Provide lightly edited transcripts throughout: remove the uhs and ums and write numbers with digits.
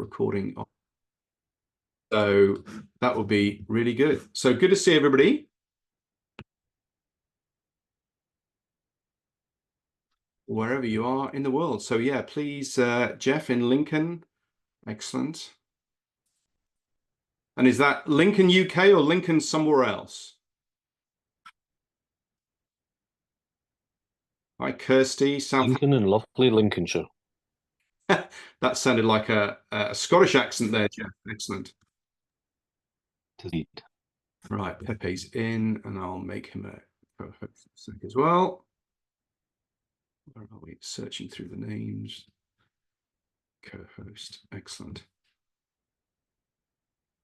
recording on. So that will be really good. So good to see everybody. Wherever you are in the world. So yeah, please, Jeff in Lincoln. Excellent. And is that Lincoln, UK or Lincoln somewhere else? Hi, Kirsty, South. Lincoln and lovely Lincolnshire. That sounded like a Scottish accent there, Jeff. Excellent. Indeed. Right, Pepe's in, and I'll make him a co-host as well. Where are we? Searching through the names. Co-host. Excellent.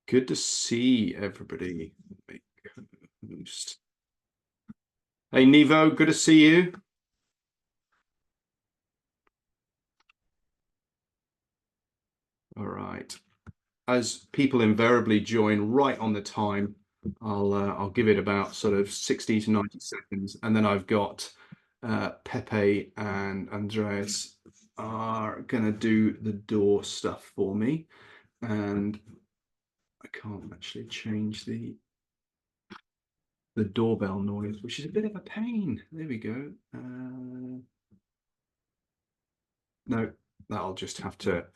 Good to see everybody. Make co-host. Hey, Nevo, good to see you. All right. As people invariably join right on the time, I'll give it about sort of 60 to 90 seconds, and then I've got Pepe and Andreas are gonna do the door stuff for me, and I can't actually change the doorbell noise, which is a bit of a pain. There we go. No, that'll just have to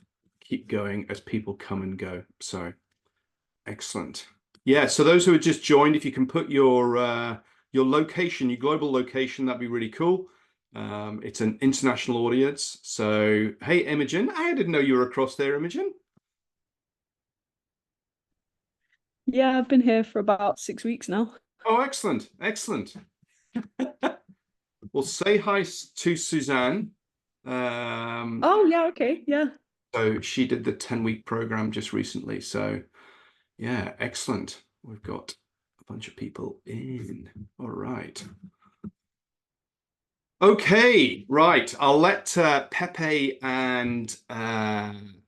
keep going as people come and go. So excellent. Yeah, so those who have just joined, if you can put your location, your global location, that'd be really cool. It's an international audience. So hey, Imogen, I didn't know you were across there, Imogen. Yeah, I've been here for about 6 weeks now. Oh, excellent, excellent. Well, say hi to Suzanne. Oh, yeah, okay, yeah. So she did the 10-week program just recently. So yeah, excellent. We've got a bunch of people in. All right. Okay, right. I'll let Pepe and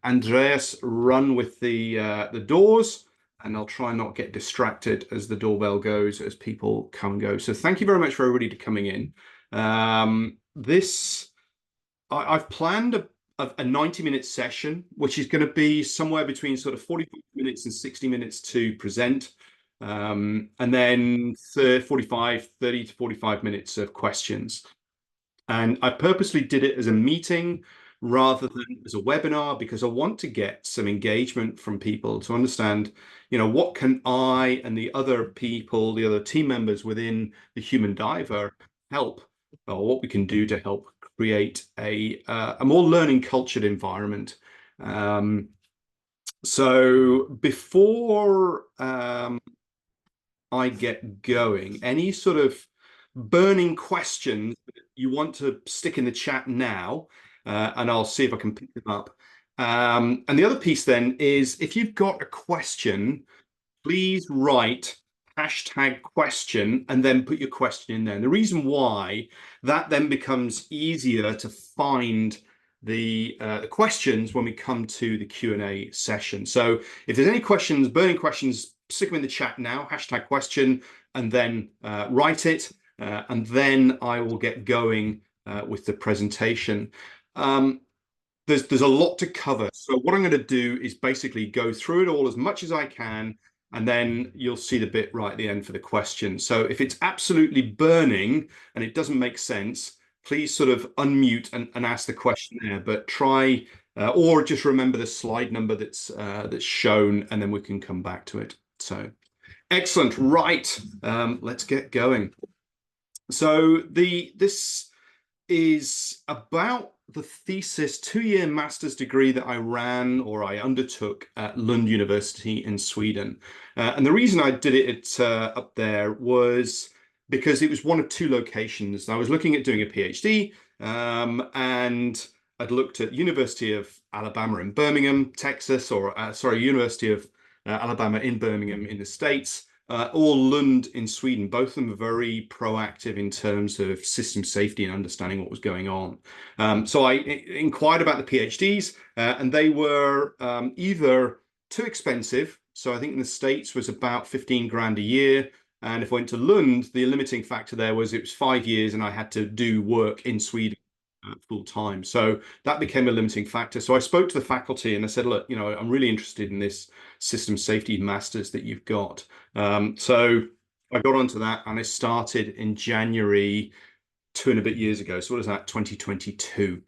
Andreas run with the doors, and I'll try and not get distracted as the doorbell goes, as people come and go. So thank you very much for everybody to coming in. I've planned a 90-minute session, which is going to be somewhere between sort of 45 minutes and 60 minutes to present. And then 30 to 45 minutes of questions. And I purposely did it as a meeting rather than as a webinar, because I want to get some engagement from people to understand, what can I and the other people, the other team members within the Human Diver help, or what we can do to help create a more learning cultured environment. So before I get going, any sort of burning questions you want to stick in the chat now, and I'll see if I can pick them up. And the other piece then is, if you've got a question, please write #question and then put your question in there. And the reason why that then becomes easier to find the questions when we come to the Q&A session. So if there's any questions, burning questions, stick them in the chat now, #question, and then write it, and then I will get going with the presentation. There's a lot to cover. So what I'm going to do is basically go through it all as much as I can, and then you'll see the bit right at the end for the question. So if it's absolutely burning and it doesn't make sense, please sort of unmute and ask the question there, but try, or just remember the slide number that's shown, and then we can come back to it. So excellent. Right. Let's get going. So this is about the thesis 2-year master's degree that I ran, or I undertook, at Lund University in Sweden. And the reason I did it up there was because it was one of 2 locations. I was looking at doing a PhD, and I'd looked at University of Alabama in Birmingham, Texas, or University of Alabama in Birmingham in the States, or Lund in Sweden. Both of them are very proactive in terms of system safety and understanding what was going on. So I inquired about the PhDs, and they were either too expensive. So I think in the States was about 15 grand a year. And if I went to Lund, the limiting factor there was it was 5 years and I had to do work in Sweden full time. So that became a limiting factor. So I spoke to the faculty and I said, look, I'm really interested in this system safety masters that you've got. So I got onto that and I started in January 2 and a bit years ago. So what is that? 2022.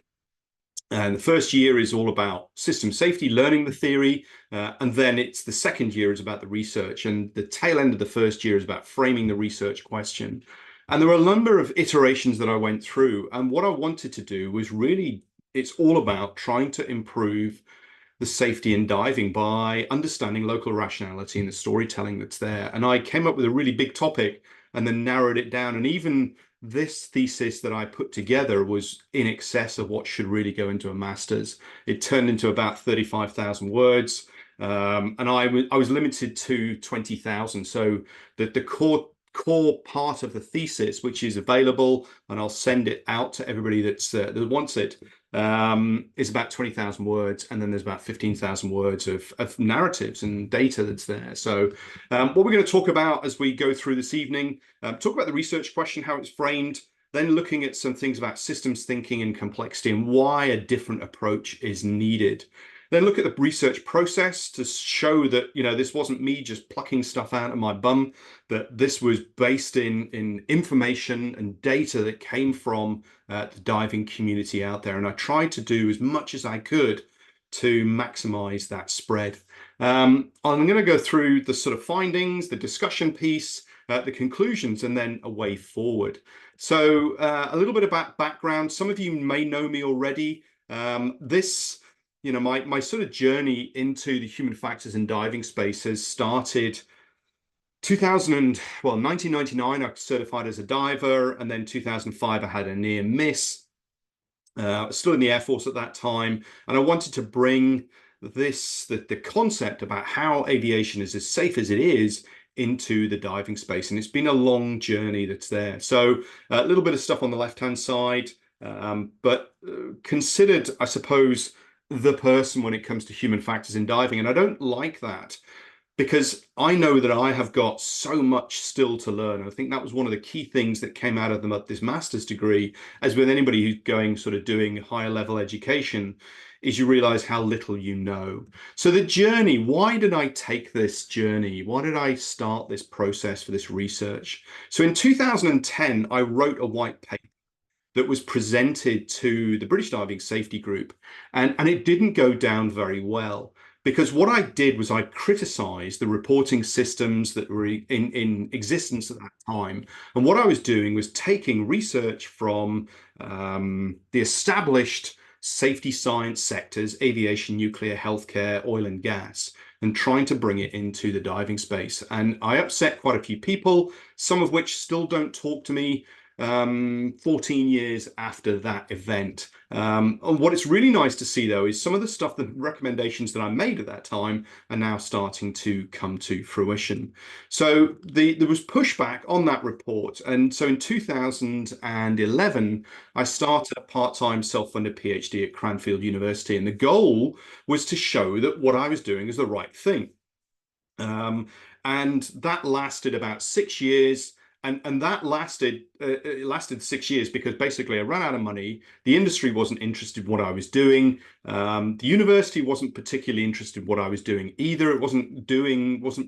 And the first year is all about system safety, learning the theory, and then it's the second year is about the research, and the tail end of the first year is about framing the research question. And there were a number of iterations that I went through, and what I wanted to do was really, it's all about trying to improve the safety in diving by understanding local rationality and the storytelling that's there. And I came up with a really big topic and then narrowed it down. And even this thesis that I put together was in excess of what should really go into a master's. It turned into about 35,000 words. And I was limited to 20,000. So the core part of the thesis, which is available, and I'll send it out to everybody that wants it, is about 20,000 words, and then there's about 15,000 words of narratives and data that's there. So what we're going to talk about as we go through this evening, talk about the research question, how it's framed, then looking at some things about systems thinking and complexity and why a different approach is needed. Then look at the research process to show that, this wasn't me just plucking stuff out of my bum, that this was based in information and data that came from the diving community out there. And I tried to do as much as I could to maximize that spread. I'm going to go through the sort of findings, the discussion piece, the conclusions, and then a way forward. So a little bit about background. Some of you may know me already. My sort of journey into the human factors in diving space has started 1999, I certified as a diver, and then 2005, I had a near miss. I was still in the Air Force at that time, and I wanted to bring the concept about how aviation is as safe as it is into the diving space. And it's been a long journey that's there. So a little bit of stuff on the left-hand side, but considered, I suppose, the person when it comes to human factors in diving. And I don't like that because I know that I have got so much still to learn. I think that was one of the key things that came out of this master's degree, as with anybody who's going sort of doing higher level education, is you realize how little you know. So the journey, why did I take this journey? Why did I start this process for this research? So in 2010, I wrote a white paper that was presented to the British Diving Safety Group, and it didn't go down very well. Because what I did was I criticized the reporting systems that were in existence at that time. And what I was doing was taking research from the established safety science sectors, aviation, nuclear, healthcare, oil and gas, and trying to bring it into the diving space. And I upset quite a few people, some of which still don't talk to me 14 years after that event. And what it's really nice to see, though, is some of the stuff, the recommendations that I made at that time are now starting to come to fruition. So there was pushback on that report. And so in 2011, I started a part-time self-funded PhD at Cranfield University. And the goal was to show that what I was doing is the right thing. And that lasted about 6 years. And that lasted 6 years because basically I ran out of money. The industry wasn't interested in what I was doing. The university wasn't particularly interested in what I was doing either. It wasn't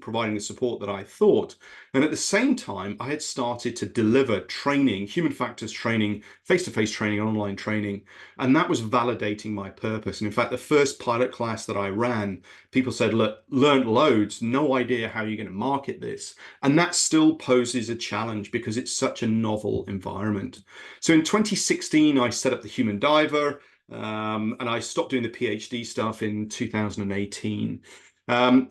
providing the support that I thought. And at the same time, I had started to deliver training, human factors training, face-to-face training, online training, and that was validating my purpose. And in fact, the first pilot class that I ran, people said, look, learned loads, no idea how you're going to market this. And that still poses a challenge because it's such a novel environment. So in 2016, I set up the Human Diver, and I stopped doing the PhD stuff in 2018.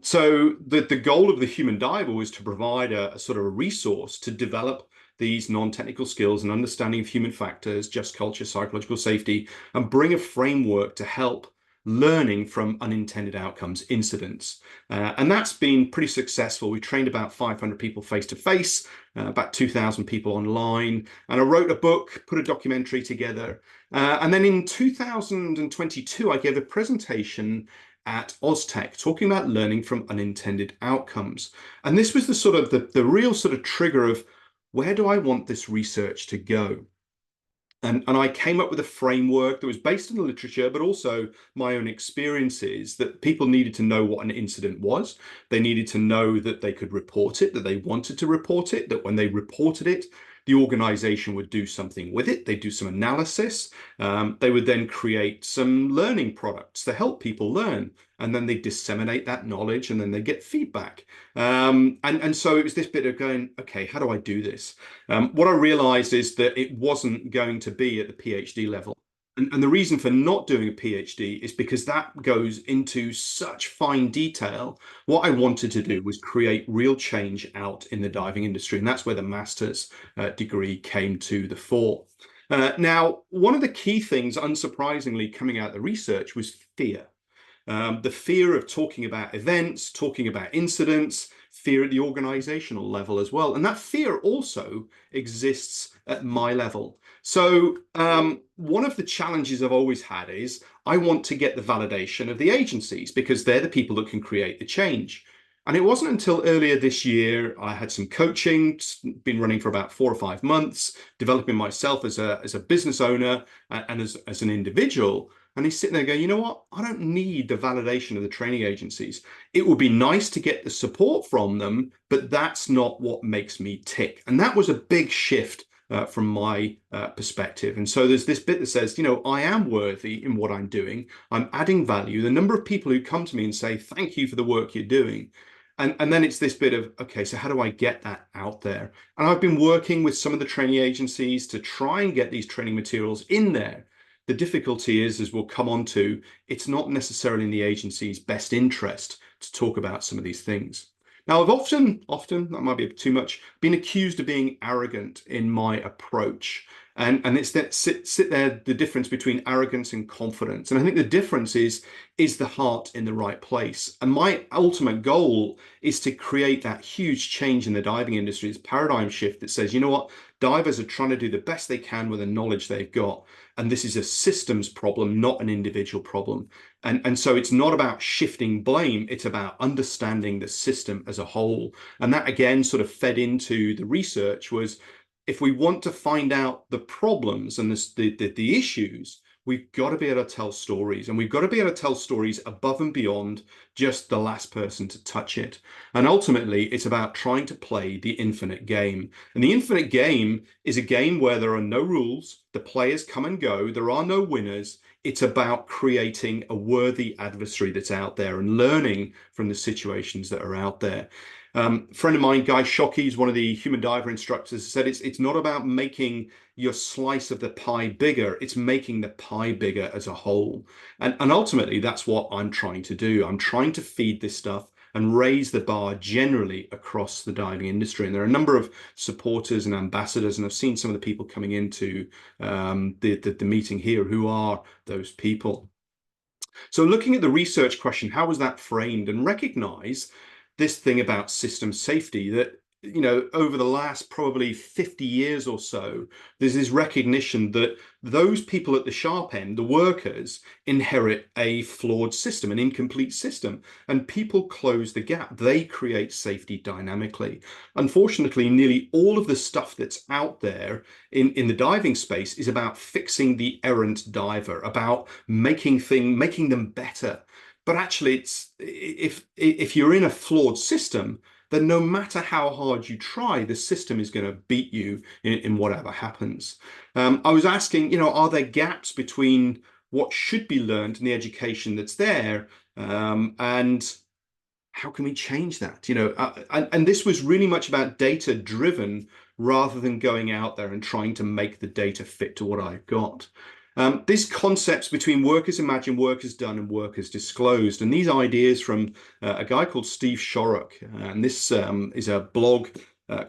So the goal of the Human Diver was to provide a sort of a resource to develop these non-technical skills and understanding of human factors, just culture, psychological safety, and bring a framework to help learning from unintended outcomes, incidents. And that's been pretty successful. We trained about 500 people face-to-face, about 2,000 people online. And I wrote a book, put a documentary together. And then in 2022, I gave a presentation at Oztech talking about learning from unintended outcomes. And this was the sort of the real sort of trigger of where do I want this research to go? And I came up with a framework that was based on the literature, but also my own experiences, that people needed to know what an incident was. They needed to know that they could report it, that they wanted to report it, that when they reported it, the organization would do something with it. They'd do some analysis. They would then create some learning products to help people learn. And then they disseminate that knowledge, and then they get feedback. And so it was this bit of going, okay, how do I do this? What I realized is that it wasn't going to be at the PhD level. And the reason for not doing a PhD is because that goes into such fine detail. What I wanted to do was create real change out in the diving industry. And that's where the master's degree came to the fore. Now, one of the key things, unsurprisingly, coming out of the research was fear. The fear of talking about events, talking about incidents, fear at the organizational level as well. And that fear also exists at my level. So one of the challenges I've always had is I want to get the validation of the agencies, because they're the people that can create the change. And it wasn't until earlier this year I had some coaching, been running for about 4 or 5 months, developing myself as a business owner and as an individual. And he's sitting there going, you know what? I don't need the validation of the training agencies. It would be nice to get the support from them, but that's not what makes me tick. And that was a big shift from my perspective. And so there's this bit that says, you know, I am worthy in what I'm doing. I'm adding value. The number of people who come to me and say, thank you for the work you're doing. And then it's this bit of, okay, so how do I get that out there? And I've been working with some of the training agencies to try and get these training materials in there. The difficulty is, as we'll come on to, it's not necessarily in the agency's best interest to talk about some of these things. Now, I've often, that might be too much, been accused of being arrogant in my approach. And it's that sit there, the difference between arrogance and confidence. And I think the difference is the heart in the right place? And my ultimate goal is to create that huge change in the diving industry, this paradigm shift that says, you know what, divers are trying to do the best they can with the knowledge they've got. And this is a systems problem, not an individual problem. And so it's not about shifting blame, it's about understanding the system as a whole. And that again sort of fed into the research was, if we want to find out the problems and the issues, we've got to be able to tell stories, and we've got to be able to tell stories above and beyond just the last person to touch it. And ultimately, it's about trying to play the infinite game. And the infinite game is a game where there are no rules, the players come and go, there are no winners. It's about creating a worthy adversary that's out there and learning from the situations that are out there. Friend of mine, Guy Shockey, is one of the human diver instructors, said it's not about making your slice of the pie bigger, it's making the pie bigger as a whole. And ultimately, that's what I'm trying to do. I'm trying to feed this stuff and raise the bar generally across the diving industry. And there are a number of supporters and ambassadors, and I've seen some of the people coming into the meeting here who are those people. So looking at the research question, how was that framed? And recognize this thing about system safety, that, you know, over the last probably 50 years or so, there's this recognition that those people at the sharp end, the workers, inherit a flawed system, an incomplete system, and people close the gap. They create safety dynamically. Unfortunately, nearly all of the stuff that's out there in the diving space is about fixing the errant diver, about making them better. But actually, it's if you're in a flawed system, then no matter how hard you try, the system is going to beat you in whatever happens. I was asking, you know, are there gaps between what should be learned and the education that's there, and how can we change that? You know, and this was really much about data driven rather than going out there and trying to make the data fit to what I've got. These concepts between workers imagined, workers done, and workers disclosed, and these ideas from a guy called Steve Shorrock, and this is a blog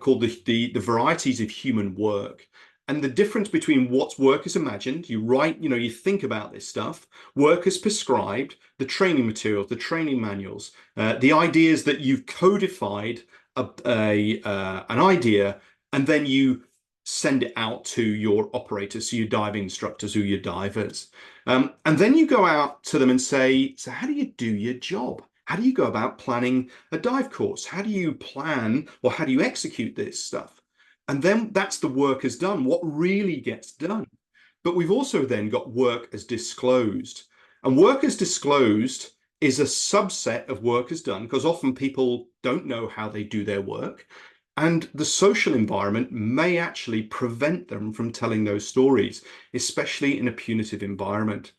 called the Varieties of Human Work. And the difference between what's workers imagined, you write, you know, you think about this stuff, workers prescribed, the training materials, the training manuals, the ideas that you've codified an idea, and then you send it out to your operators, so your diving instructors, who your divers. And then you go out to them and say, so how do you do your job? How do you go about planning a dive course? How do you plan, or how do you execute this stuff? And then that's the work is done. What really gets done? But we've also then got work as disclosed. And work as disclosed is a subset of work as done, because often people don't know how they do their work. And the social environment may actually prevent them from telling those stories, especially in a punitive environment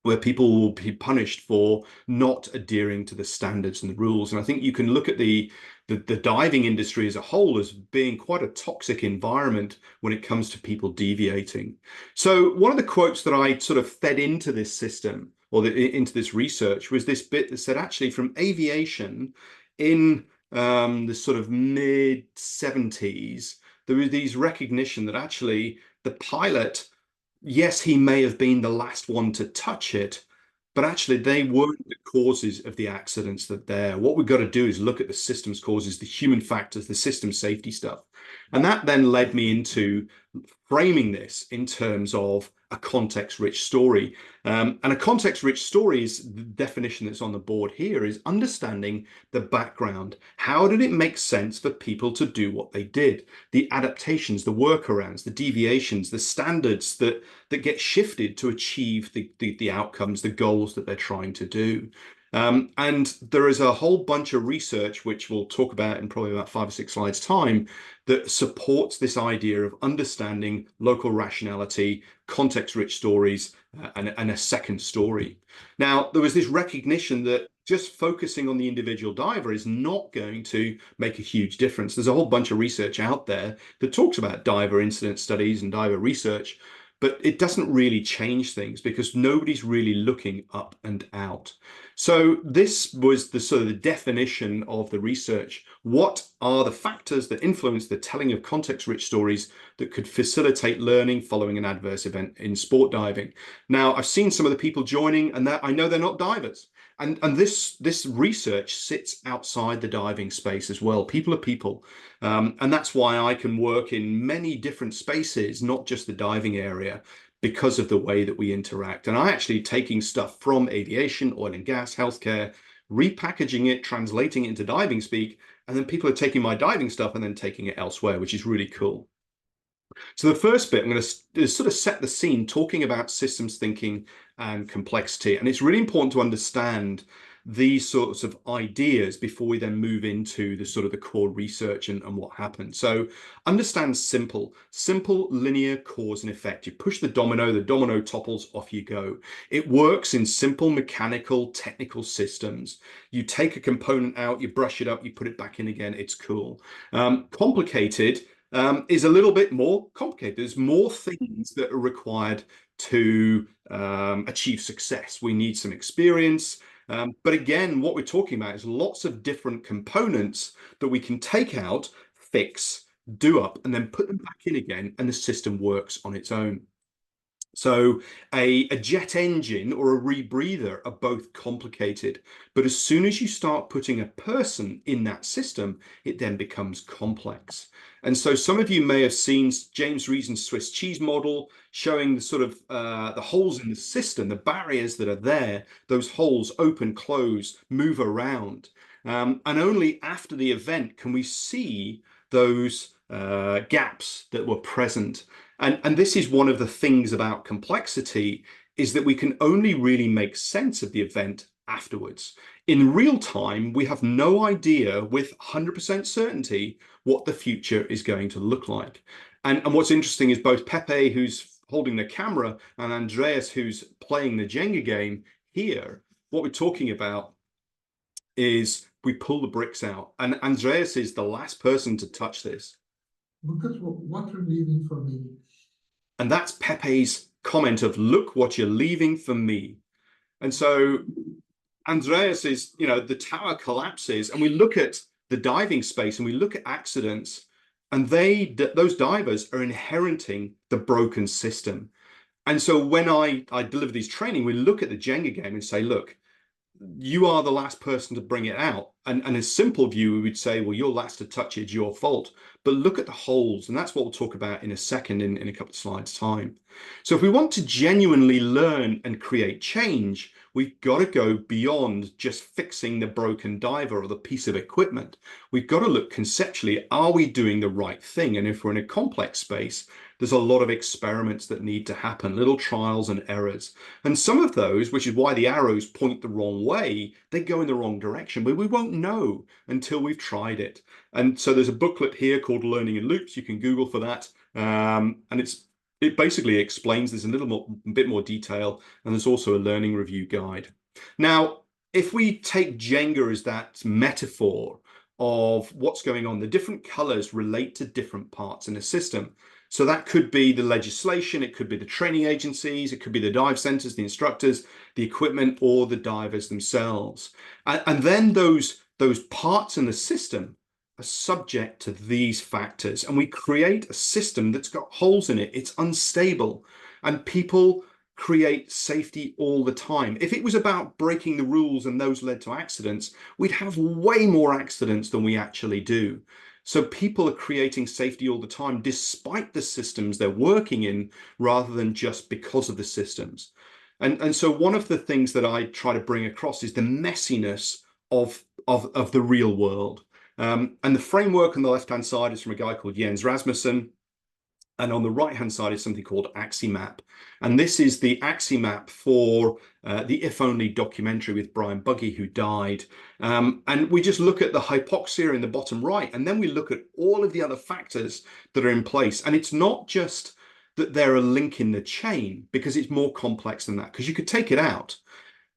where people will be punished for not adhering to the standards and the rules. And I think you can look at the diving industry as a whole as being quite a toxic environment when it comes to people deviating. So one of the quotes that I sort of fed into this system or into this research was this bit that said, actually, from aviation in the sort of mid 70s, there was these recognition that actually the pilot, yes, he may have been the last one to touch it, but actually they weren't the causes of the accidents that there. What we've got to do is look at the system's causes, the human factors, the system safety stuff. And that then led me into framing this in terms of a context-rich story. And a context-rich story is the definition that's on the board here, is understanding the background. How did it make sense for people to do what they did? The adaptations, the workarounds, the deviations, the standards that get shifted to achieve the outcomes, the goals that they're trying to do. And there is a whole bunch of research, which we'll talk about in probably about 5 or 6 slides time, that supports this idea of understanding local rationality, context-rich stories, and a second story. Now, there was this recognition that just focusing on the individual diver is not going to make a huge difference. There's a whole bunch of research out there that talks about diver incident studies and diver research, but it doesn't really change things because nobody's really looking up and out. So this was the sort of the definition of the research. What are the factors that influence the telling of context-rich stories that could facilitate learning following an adverse event in sport diving? Now, I've seen some of the people joining, and I know they're not divers. And this research sits outside the diving space as well. People are people. And that's why I can work in many different spaces, not just the diving area, because of the way that we interact. And I actually taking stuff from aviation, oil and gas, healthcare, repackaging it, translating it into diving speak, and then people are taking my diving stuff and then taking it elsewhere, which is really cool. So the first bit, I'm going to sort of set the scene talking about systems thinking and complexity. And it's really important to understand these sorts of ideas before we then move into the sort of the core research and what happened. So understand simple linear cause and effect. You push the domino topples, off you go. It works in simple mechanical technical systems. You take a component out, you brush it up, you put it back in again. It's cool. Complicated is a little bit more complicated. There's more things that are required to achieve success. We need some experience. But again, what we're talking about is lots of different components that we can take out, fix, do up, and then put them back in again, and the system works on its own. So a jet engine or a rebreather are both complicated, but as soon as you start putting a person in that system, it then becomes complex. And so some of you may have seen James Reason's Swiss cheese model showing the sort of the holes in the system, the barriers that are there. Those holes open, close, move around. And only after the event can we see those gaps that were present. And this is one of the things about complexity, is that we can only really make sense of the event afterwards. In real time, we have no idea with 100% certainty what the future is going to look like. And what's interesting is both Pepe, who's holding the camera, and Andreas, who's playing the Jenga game here, what we're talking about is we pull the bricks out, and Andreas is the last person to touch this. Look at what you're leaving for me. And that's Pepe's comment of, look what you're leaving for me. And so Andreas is, the tower collapses, and we look at the diving space and we look at accidents, and those divers are inheriting the broken system. And so when I deliver these training, we look at the Jenga game and say, look, you are the last person to bring it out. And a simple view, we would say, well, you're last to touch it, it's your fault. But look at the holes, and that's what we'll talk about in a second in a couple of slides time. So if we want to genuinely learn and create change, we've got to go beyond just fixing the broken diver or the piece of equipment. We've got to look conceptually, are we doing the right thing? And if we're in a complex space, there's a lot of experiments that need to happen, little trials and errors. And some of those, which is why the arrows point the wrong way, they go in the wrong direction, but we won't know until we've tried it. And so there's a booklet here called Learning in Loops. You can Google for that. And it basically explains, there's a bit more detail, and there's also a learning review guide. Now, if we take Jenga as that metaphor of what's going on, the different colors relate to different parts in a system. So that could be the legislation, it could be the training agencies, it could be the dive centers, the instructors, the equipment, or the divers themselves. And then those parts in the system are subject to these factors, and we create a system that's got holes in it. It's unstable, and people create safety all the time. If it was about breaking the rules and those led to accidents, we'd have way more accidents than we actually do. So people are creating safety all the time, despite the systems they're working in, rather than just because of the systems. And so one of the things that I try to bring across is the messiness of the real world. And the framework on the left-hand side is from a guy called Jens Rasmussen. And on the right-hand side is something called AXIMAP. And this is the AXIMAP for the If Only documentary with Brian Buggy, who died. And we just look at the hypoxia in the bottom right, and then we look at all of the other factors that are in place. And it's not just that they're a link in the chain, because it's more complex than that, because you could take it out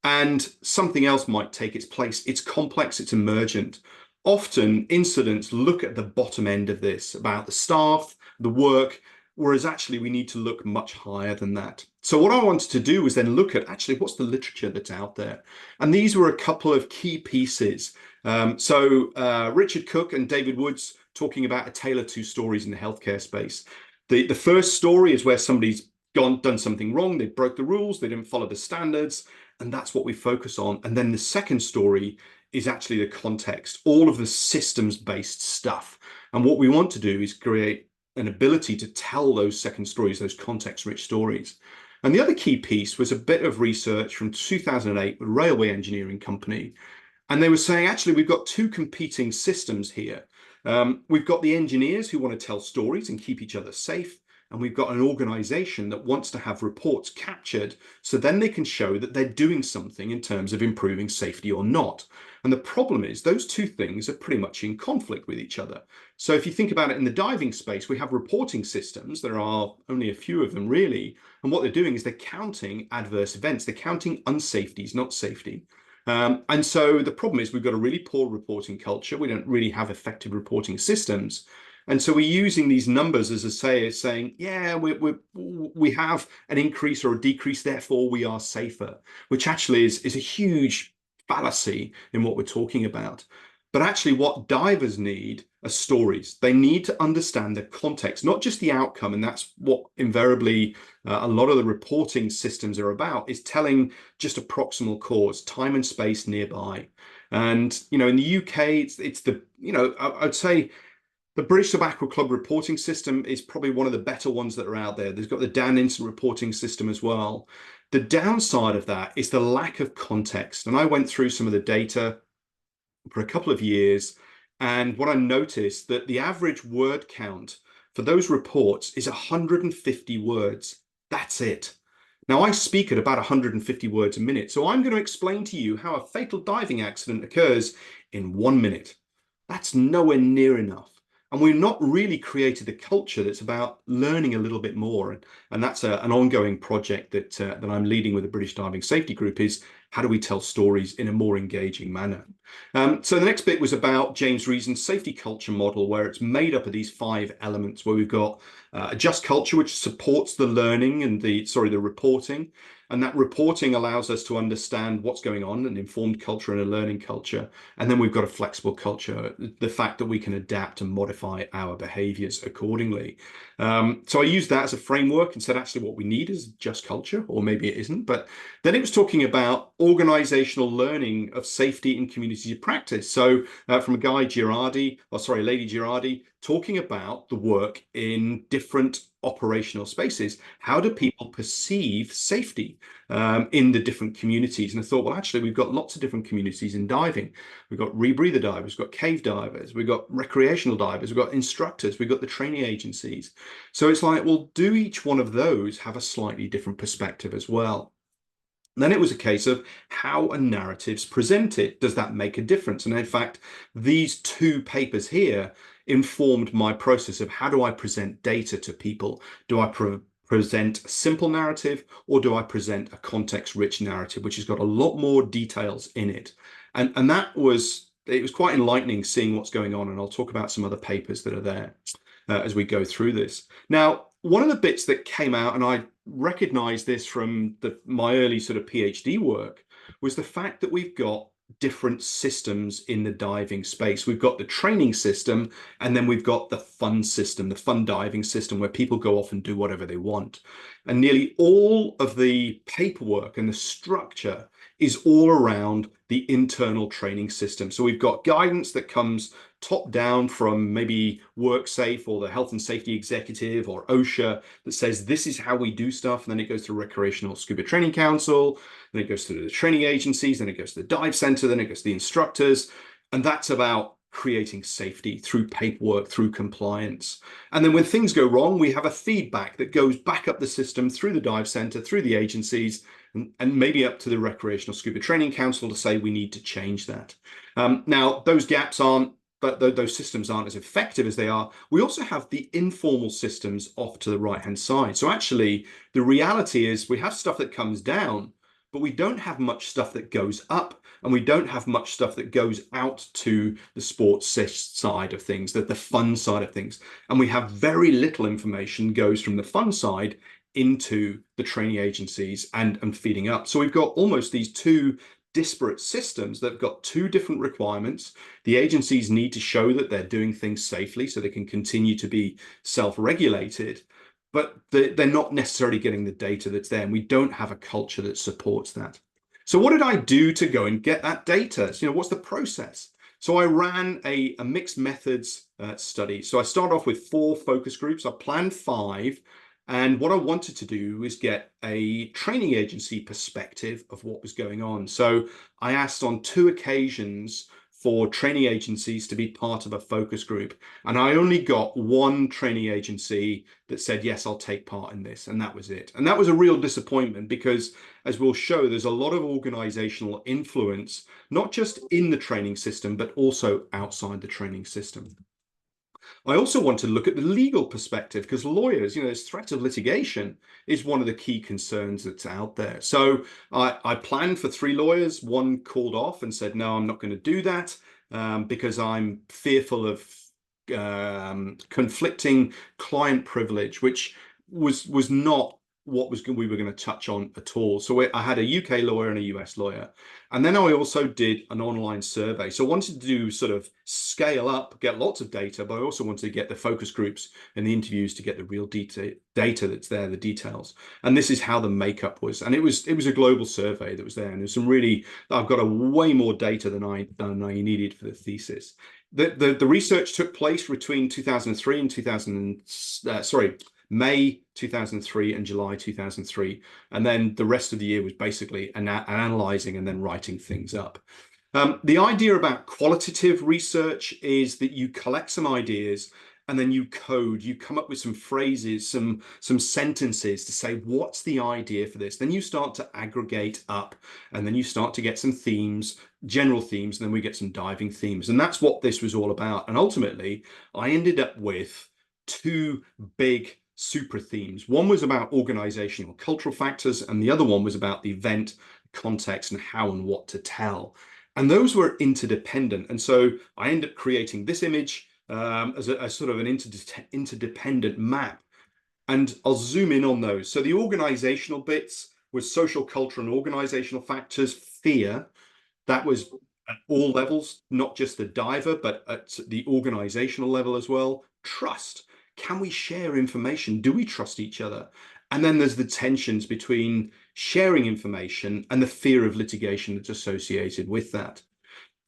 and something else might take its place. It's complex, it's emergent. Often incidents look at the bottom end of this, about the staff, the work, whereas actually we need to look much higher than that. So what I wanted to do was then look at actually what's the literature that's out there. And these were a couple of key pieces. Richard Cook and David Woods talking about A Tale of Two Stories in the healthcare space. The first story is where somebody's done something wrong, they broke the rules, they didn't follow the standards, and that's what we focus on. And then the second story is actually the context, all of the systems-based stuff. And what we want to do is create an ability to tell those second stories, those context-rich stories. And the other key piece was a bit of research from 2008 with Railway Engineering Company. And they were saying, actually, we've got two competing systems here. We've got the engineers who want to tell stories and keep each other safe. And we've got an organization that wants to have reports captured so then they can show that they're doing something in terms of improving safety or not. And the problem is those two things are pretty much in conflict with each other. So if you think about it in the diving space, we have reporting systems. There are only a few of them really. And what they're doing is they're counting adverse events. They're counting unsafeties, not safety. And so the problem is we've got a really poor reporting culture. We don't really have effective reporting systems. And so we're using these numbers as saying, yeah, we have an increase or a decrease, therefore we are safer, which actually is a huge fallacy in what we're talking about. But actually what divers need are stories. They need to understand the context, not just the outcome. And that's what invariably a lot of the reporting systems are about, is telling just a proximal cause, time and space nearby. And, in the UK, it's the, I'd say, the British Tobacco Club reporting system is probably one of the better ones that are out there. There's got the DAN instant reporting system as well. The downside of that is the lack of context. And I went through some of the data for a couple of years. And what I noticed that the average word count for those reports is 150 words. That's it. Now I speak at about 150 words a minute. So I'm going to explain to you how a fatal diving accident occurs in 1 minute. That's nowhere near enough. And we've not really created a culture that's about learning a little bit more. And that's an ongoing project that I'm leading with the British Diving Safety Group, is how do we tell stories in a more engaging manner? So the next bit was about James Reason's safety culture model, where it's made up of these 5 elements, where we've got a just culture, which supports the learning and the reporting. And that reporting allows us to understand what's going on, an informed culture and a learning culture. And then we've got a flexible culture, the fact that we can adapt and modify our behaviors accordingly. So I used that as a framework and said, actually, what we need is just culture, or maybe it isn't. But then it was talking about organizational learning of safety in communities of practice. So from a Lady Girardi, talking about the work in different operational spaces, how do people perceive safety in the different communities? And I thought, well, actually, we've got lots of different communities in diving. We've got rebreather divers, we've got cave divers, we've got recreational divers, we've got instructors, we've got the training agencies. So it's like, well, do each one of those have a slightly different perspective as well? Then it was a case of how a narrative's presented. Does that make a difference? And in fact, these two papers here informed my process of how do I present data to people? Do I present a simple narrative, or do I present a context-rich narrative, which has got a lot more details in it? And it was quite enlightening seeing what's going on. And I'll talk about some other papers that are there as we go through this. Now, one of the bits that came out, and I recognized this from my early sort of PhD work, was the fact that we've got different systems in the diving space. We've got the training system, and then we've got the fun system, the fun diving system, where people go off and do whatever they want. And nearly all of the paperwork and the structure is all around the internal training system. So we've got guidance that comes top down from maybe WorkSafe or the Health and Safety Executive or OSHA that says this is how we do stuff. And then it goes to Recreational Scuba Training Council, then it goes to the training agencies, then it goes to the dive center, then it goes to the instructors. And that's about creating safety through paperwork, through compliance. And then when things go wrong, we have a feedback that goes back up the system through the dive center, through the agencies, and maybe up to the Recreational Scuba Training Council to say we need to change that. Now, those gaps aren't, but those systems aren't as effective as they are. We also have the informal systems off to the right-hand side. So actually, the reality is we have stuff that comes down, but we don't have much stuff that goes up, and we don't have much stuff that goes out to the sports side of things, the fun side of things. And we have very little information goes from the fun side into the training agencies and feeding up. So we've got almost these two disparate systems that have got two different requirements. The agencies need to show that they're doing things safely so they can continue to be self-regulated, but they're not necessarily getting the data that's there, and we don't have a culture that supports that. So what did I do to go and get that data? So, what's the process? So I ran a mixed methods study. So I started off with 4 focus groups. I planned 5. And what I wanted to do is get a training agency perspective of what was going on. So I asked on 2 occasions for training agencies to be part of a focus group. And I only got 1 training agency that said, yes, I'll take part in this. And that was it. And that was a real disappointment because, as we'll show, there's a lot of organizational influence, not just in the training system, but also outside the training system. I also want to look at the legal perspective because lawyers, this threat of litigation is one of the key concerns that's out there. So I planned for 3 lawyers. 1 called off and said, no, I'm not going to do that because I'm fearful of conflicting client privilege, which was not what we were going to touch on at all. So I had a UK lawyer and a US lawyer. And then I also did an online survey. So I wanted to do sort of scale up, get lots of data, but I also wanted to get the focus groups and the interviews to get the real data that's there, the details. And this is how the makeup was. And it was a global survey that was there. And there's some really, I've got a way more data than I needed for the thesis. The research took place between 2003 and May 2003 and July 2003. And then the rest of the year was basically analyzing and then writing things up. The idea about qualitative research is that you collect some ideas and then you code, you come up with some phrases, some sentences to say, what's the idea for this? Then you start to aggregate up and then you start to get some themes, general themes, and then we get some diving themes. And that's what this was all about. And ultimately, I ended up with 2 big super themes. One was about organizational cultural factors, and the other one was about the event context and how and what to tell. And those were interdependent. And so I ended up creating this image as a sort of an interdependent map. And I'll zoom in on those. So the organizational bits was social, cultural, and organizational factors. Fear, that was at all levels, not just the diver, but at the organizational level as well. Trust. Can we share information? Do we trust each other? And then there's the tensions between sharing information and the fear of litigation that's associated with that.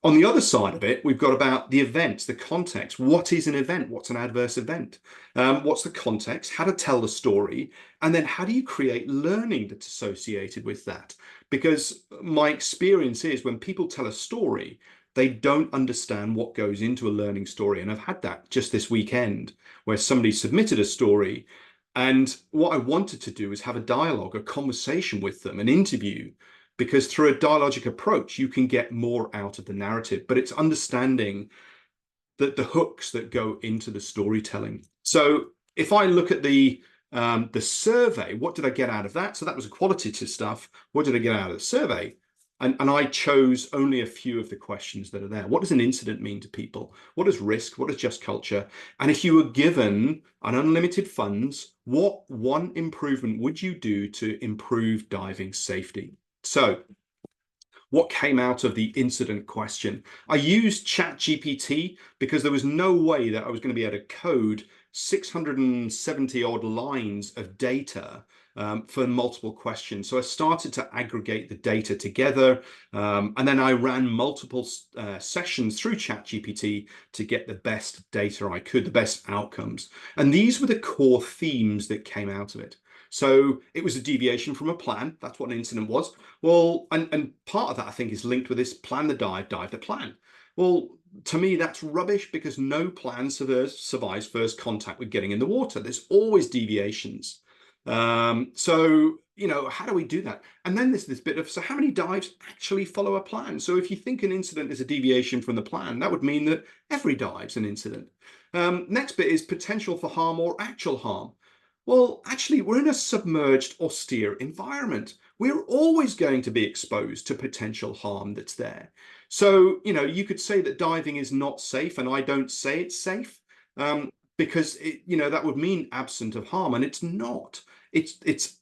On the other side of it, we've got about the events, the context. What is an event? What's an adverse event? What's the context? How to tell the story? And then how do you create learning that's associated with that? Because my experience is when people tell a story, they don't understand what goes into a learning story. And I've had that just this weekend where somebody submitted a story. And what I wanted to do is have a dialogue, a conversation with them, an interview, because through a dialogic approach, you can get more out of the narrative, but it's understanding that the hooks that go into the storytelling. So if I look at the survey, what did I get out of that? So that was qualitative stuff. What did I get out of the survey? And I chose only a few of the questions that are there. What does an incident mean to people? What is risk? What is just culture? And if you were given an unlimited funds, what one improvement would you do to improve diving safety? So what came out of the incident question? I used ChatGPT because there was no way that I was going to be able to code 670 odd lines of data for multiple questions. So I started to aggregate the data together, and then I ran multiple sessions through ChatGPT to get the best data I could, the best outcomes. And these were the core themes that came out of it. So it was a deviation from a plan. That's what an incident was. Well, and part of that, I think, is linked with this plan the dive, dive the plan. Well, to me, that's rubbish because no plan survives first contact with getting in the water. There's always deviations. So, you know, how do we do that? And then there's this bit of, so how many dives actually follow a plan? So if you think an incident is a deviation from the plan, that would mean that every dive's an incident. Next bit is potential for harm or actual harm. Well, actually, we're in a submerged, austere environment. We're always going to be exposed to potential harm that's there. So, you know, you could say that diving is not safe, and I don't say it's safe, because it, you know, that would mean absent of harm, and it's not.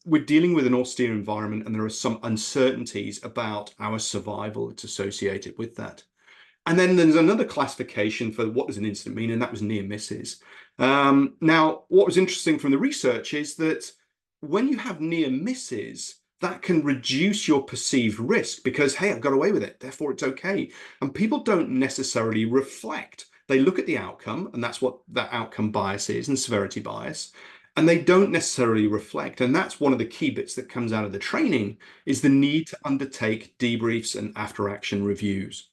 We're dealing with an austere environment, and there are some uncertainties about our survival that's associated with that. And then there's another classification for what does an incident mean, and that was near misses. Now, what was interesting from the research is that when you have near misses, that can reduce your perceived risk because, hey, I've got away with it, therefore it's okay. And people don't necessarily reflect. They look at the outcome, and that's what that outcome bias is, and severity bias, and they don't necessarily reflect. And that's one of the key bits that comes out of the training is the need to undertake debriefs and after action reviews.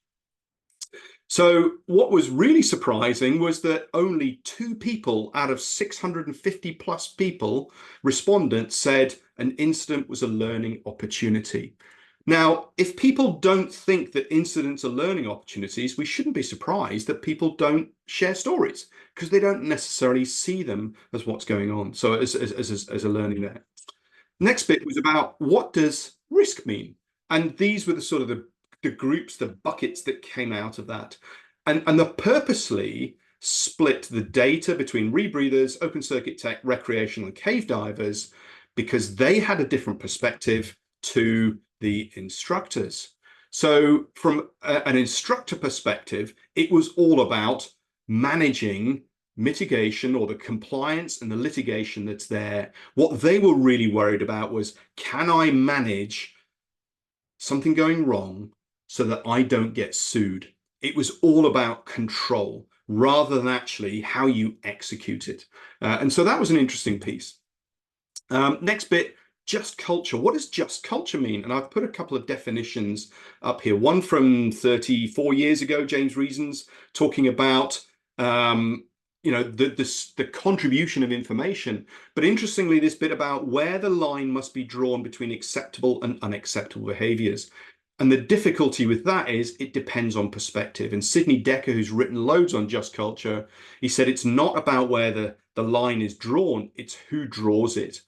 So what was really surprising was that only 2 people out of 650 plus people, respondents, said an incident was a learning opportunity. Now, if people don't think that incidents are learning opportunities, we shouldn't be surprised that people don't share stories because they don't necessarily see them as what's going on. So as a learning there. Next bit was about what does risk mean? And these were the sort of the groups, the buckets that came out of that. And the purposely split the data between rebreathers, open circuit tech, recreational and cave divers, because they had a different perspective to the instructors. So from an instructor perspective, it was all about managing mitigation or the compliance and the litigation that's there. What they were really worried about was, can I manage something going wrong so that I don't get sued? It was all about control rather than actually how you execute it. And so that was an interesting piece. Next bit, just culture. What does just culture mean? And I've put a couple of definitions up here. One from 34 years ago, James Reasons, talking about you know, the contribution of information. But interestingly, this bit about where the line must be drawn between acceptable and unacceptable behaviors. And the difficulty with that is it depends on perspective. And Sidney Dekker, who's written loads on just culture, he said it's not about where the line is drawn, it's who draws it.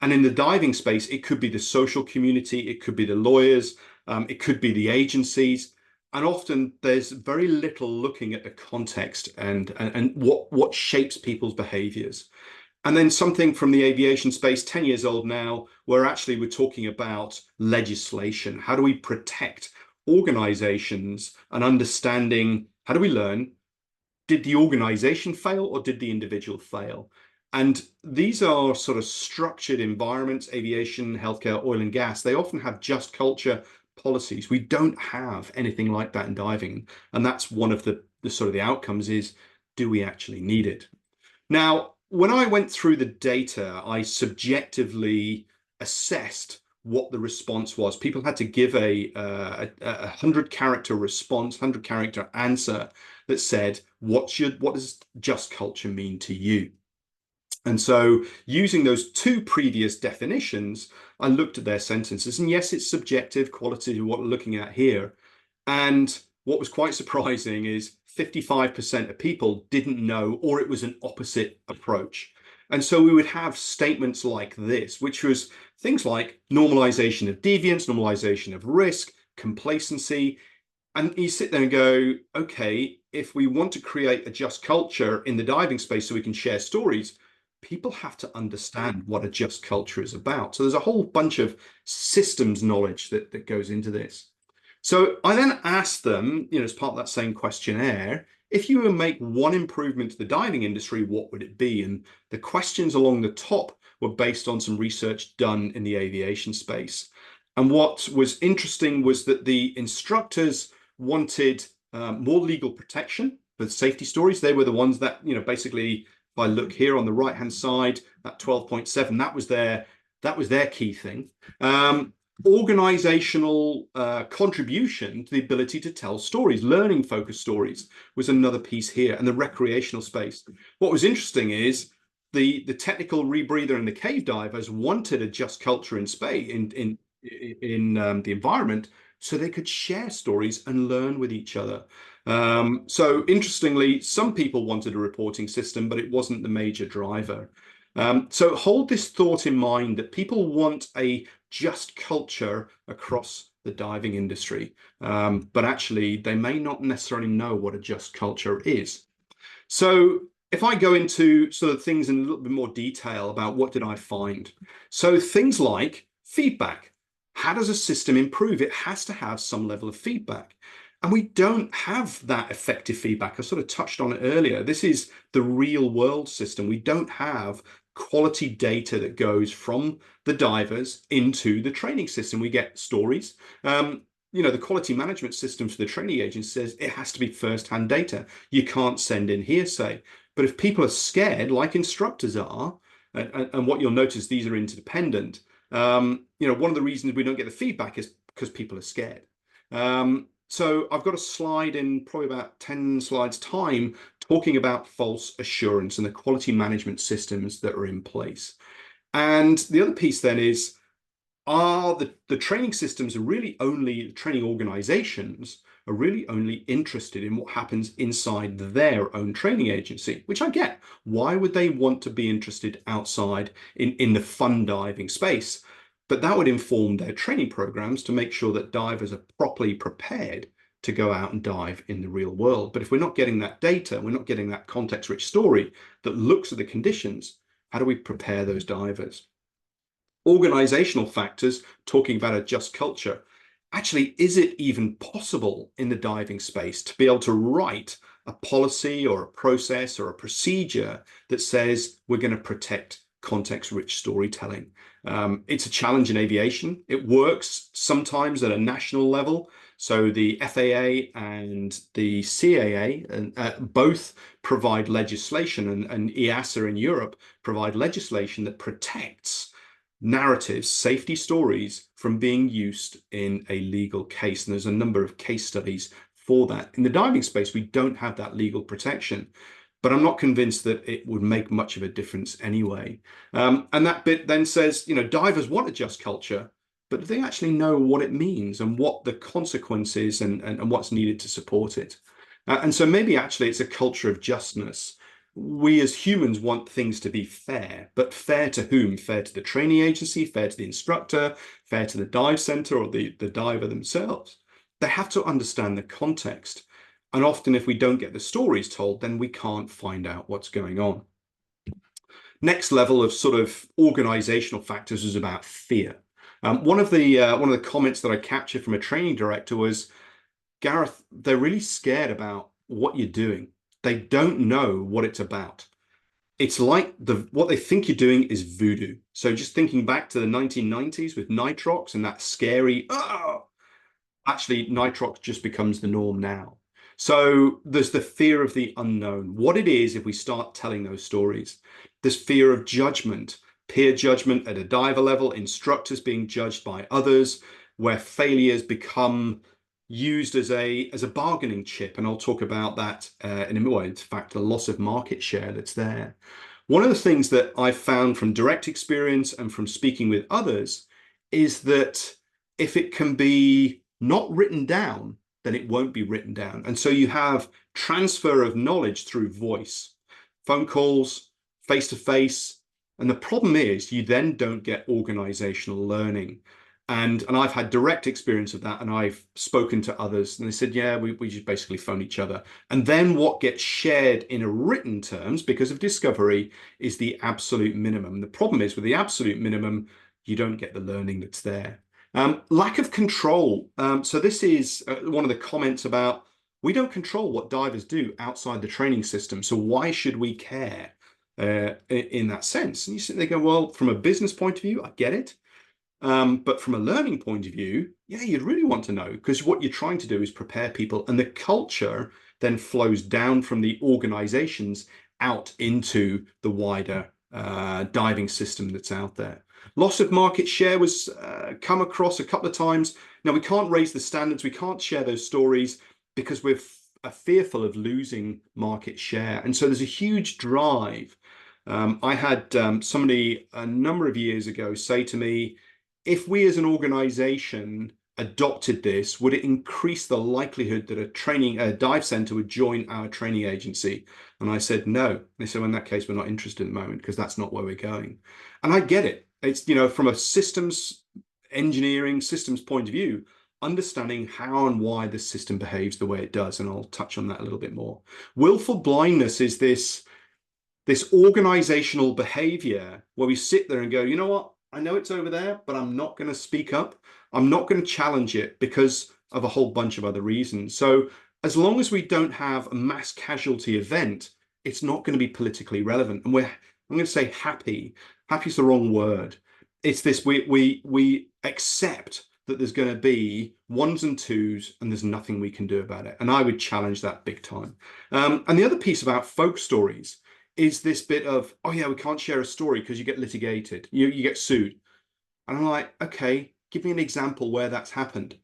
And in the diving space, it could be the social community, it could be the lawyers, it could be the agencies. And often there's very little looking at the context and what shapes people's behaviors. And then something from the aviation space, 10 years old now, where actually we're talking about legislation. How do we protect organizations and understanding, how do we learn? Did the organization fail or did the individual fail? And these are sort of structured environments, aviation, healthcare, oil and gas. They often have just culture policies. We don't have anything like that in diving. And that's one of the sort of the outcomes is, do we actually need it? Now, when I went through the data, I subjectively assessed what the response was. People had to give a 100-character response, 100-character answer that said, what does just culture mean to you? And so using those two previous definitions, I looked at their sentences, and yes, it's subjective quality, what we're looking at here. And what was quite surprising is 55% of people didn't know, or it was an opposite approach. And so we would have statements like this, which was things like normalization of deviance, normalization of risk, complacency. And you sit there and go, okay, if we want to create a just culture in the diving space so we can share stories, people have to understand what a just culture is about. So there's a whole bunch of systems knowledge that goes into this. So I then asked them, as part of that same questionnaire, if you would make one improvement to the diving industry, what would it be? And the questions along the top were based on some research done in the aviation space. And what was interesting was that the instructors wanted more legal protection for safety stories. They were the ones that, basically, if I look here on the right-hand side, that 12.7, that was their key thing. Organizational contribution to the ability to tell stories, learning focused stories was another piece here, and the recreational space. What was interesting is the technical rebreather and the cave divers wanted a just culture in space in the environment, so they could share stories and learn with each other. So interestingly, some people wanted a reporting system, but it wasn't the major driver. So hold this thought in mind that people want a just culture across the diving industry, but actually they may not necessarily know what a just culture is. So if I go into sort of things in a little bit more detail about what did I find? So things like feedback. How does a system improve? It has to have some level of feedback. And we don't have that effective feedback. I sort of touched on it earlier. This is the real world system. We don't have quality data that goes from the divers into the training system. We get stories. The quality management system for the training agency says it has to be first-hand data. You can't send in hearsay. But if people are scared, like instructors are, and what you'll notice, these are interdependent. One of the reasons we don't get the feedback is because people are scared. So I've got a slide in probably about 10 slides time talking about false assurance and the quality management systems that are in place. And the other piece then is, are the training systems are really only, training organizations are really only interested in what happens inside their own training agency, which I get. Why would they want to be interested outside in the fun diving space? But that would inform their training programs to make sure that divers are properly prepared to go out and dive in the real world. But if we're not getting that data, we're not getting that context-rich story that looks at the conditions, how do we prepare those divers? Organizational factors, talking about a just culture. Actually, is it even possible in the diving space to be able to write a policy or a process or a procedure that says we're going to protect context-rich storytelling? It's a challenge in aviation. It works sometimes at a national level. So the FAA and the CAA both provide legislation, and EASA in Europe provide legislation that protects narratives, safety stories from being used in a legal case. And there's a number of case studies for that. In the diving space, we don't have that legal protection, but I'm not convinced that it would make much of a difference anyway. And that bit then says, divers want a just culture, but do they actually know what it means and what the consequences and what's needed to support it? And so maybe actually it's a culture of justness. We as humans want things to be fair, but fair to whom? Fair to the training agency, fair to the instructor, fair to the dive center or the diver themselves. They have to understand the context. And often if we don't get the stories told, then we can't find out what's going on. Next level of sort of organizational factors is about fear. One of the comments that I captured from a training director was, Gareth, they're really scared about what you're doing. They don't know what it's about. It's like what they think you're doing is voodoo. So just thinking back to the 1990s with nitrox and that scary, actually nitrox just becomes the norm now. So there's the fear of the unknown, what it is if we start telling those stories. There's fear of judgment, peer judgment at a diver level, instructors being judged by others, where failures become used as a bargaining chip. And I'll talk about that in a minute. In fact, a loss of market share that's there. One of the things that I've found from direct experience and from speaking with others is that if it can be not written down, then it won't be written down. And so you have transfer of knowledge through voice, phone calls, face-to-face. And the problem is you then don't get organizational learning. And I've had direct experience of that, and I've spoken to others, and they said, yeah, we just basically phone each other. And then what gets shared in a written terms, because of discovery, is the absolute minimum. And the problem is with the absolute minimum, you don't get the learning that's there. Lack of control. So this is one of the comments about, we don't control what divers do outside the training system. So why should we care in that sense? And you sit there and go, well, from a business point of view, I get it. But from a learning point of view, yeah, you'd really want to know, because what you're trying to do is prepare people, and the culture then flows down from the organizations out into the wider diving system that's out there. Loss of market share was come across a couple of times. Now, we can't raise the standards, we can't share those stories because we're fearful of losing market share. And so there's a huge drive. I had somebody a number of years ago say to me, if we as an organization adopted this, would it increase the likelihood that a dive center would join our training agency? And I said, no. They said, well, in that case, we're not interested at the moment because that's not where we're going. And I get it. It's, you know, from a systems engineering systems point of view, understanding how and why the system behaves the way it does. And I'll touch on that a little bit more. Willful blindness is this organizational behavior where we sit there and go, you know what? I know it's over there, but I'm not going to speak up. I'm not going to challenge it because of a whole bunch of other reasons. So as long as we don't have a mass casualty event, it's not going to be politically relevant. And I'm going to say happy. Happy is the wrong word. It's this, we accept that there's going to be ones and twos and there's nothing we can do about it. And I would challenge that big time. And the other piece about folk stories is this bit of, oh yeah, we can't share a story because you get litigated, you get sued. And I'm like, okay, give me an example where that's happened.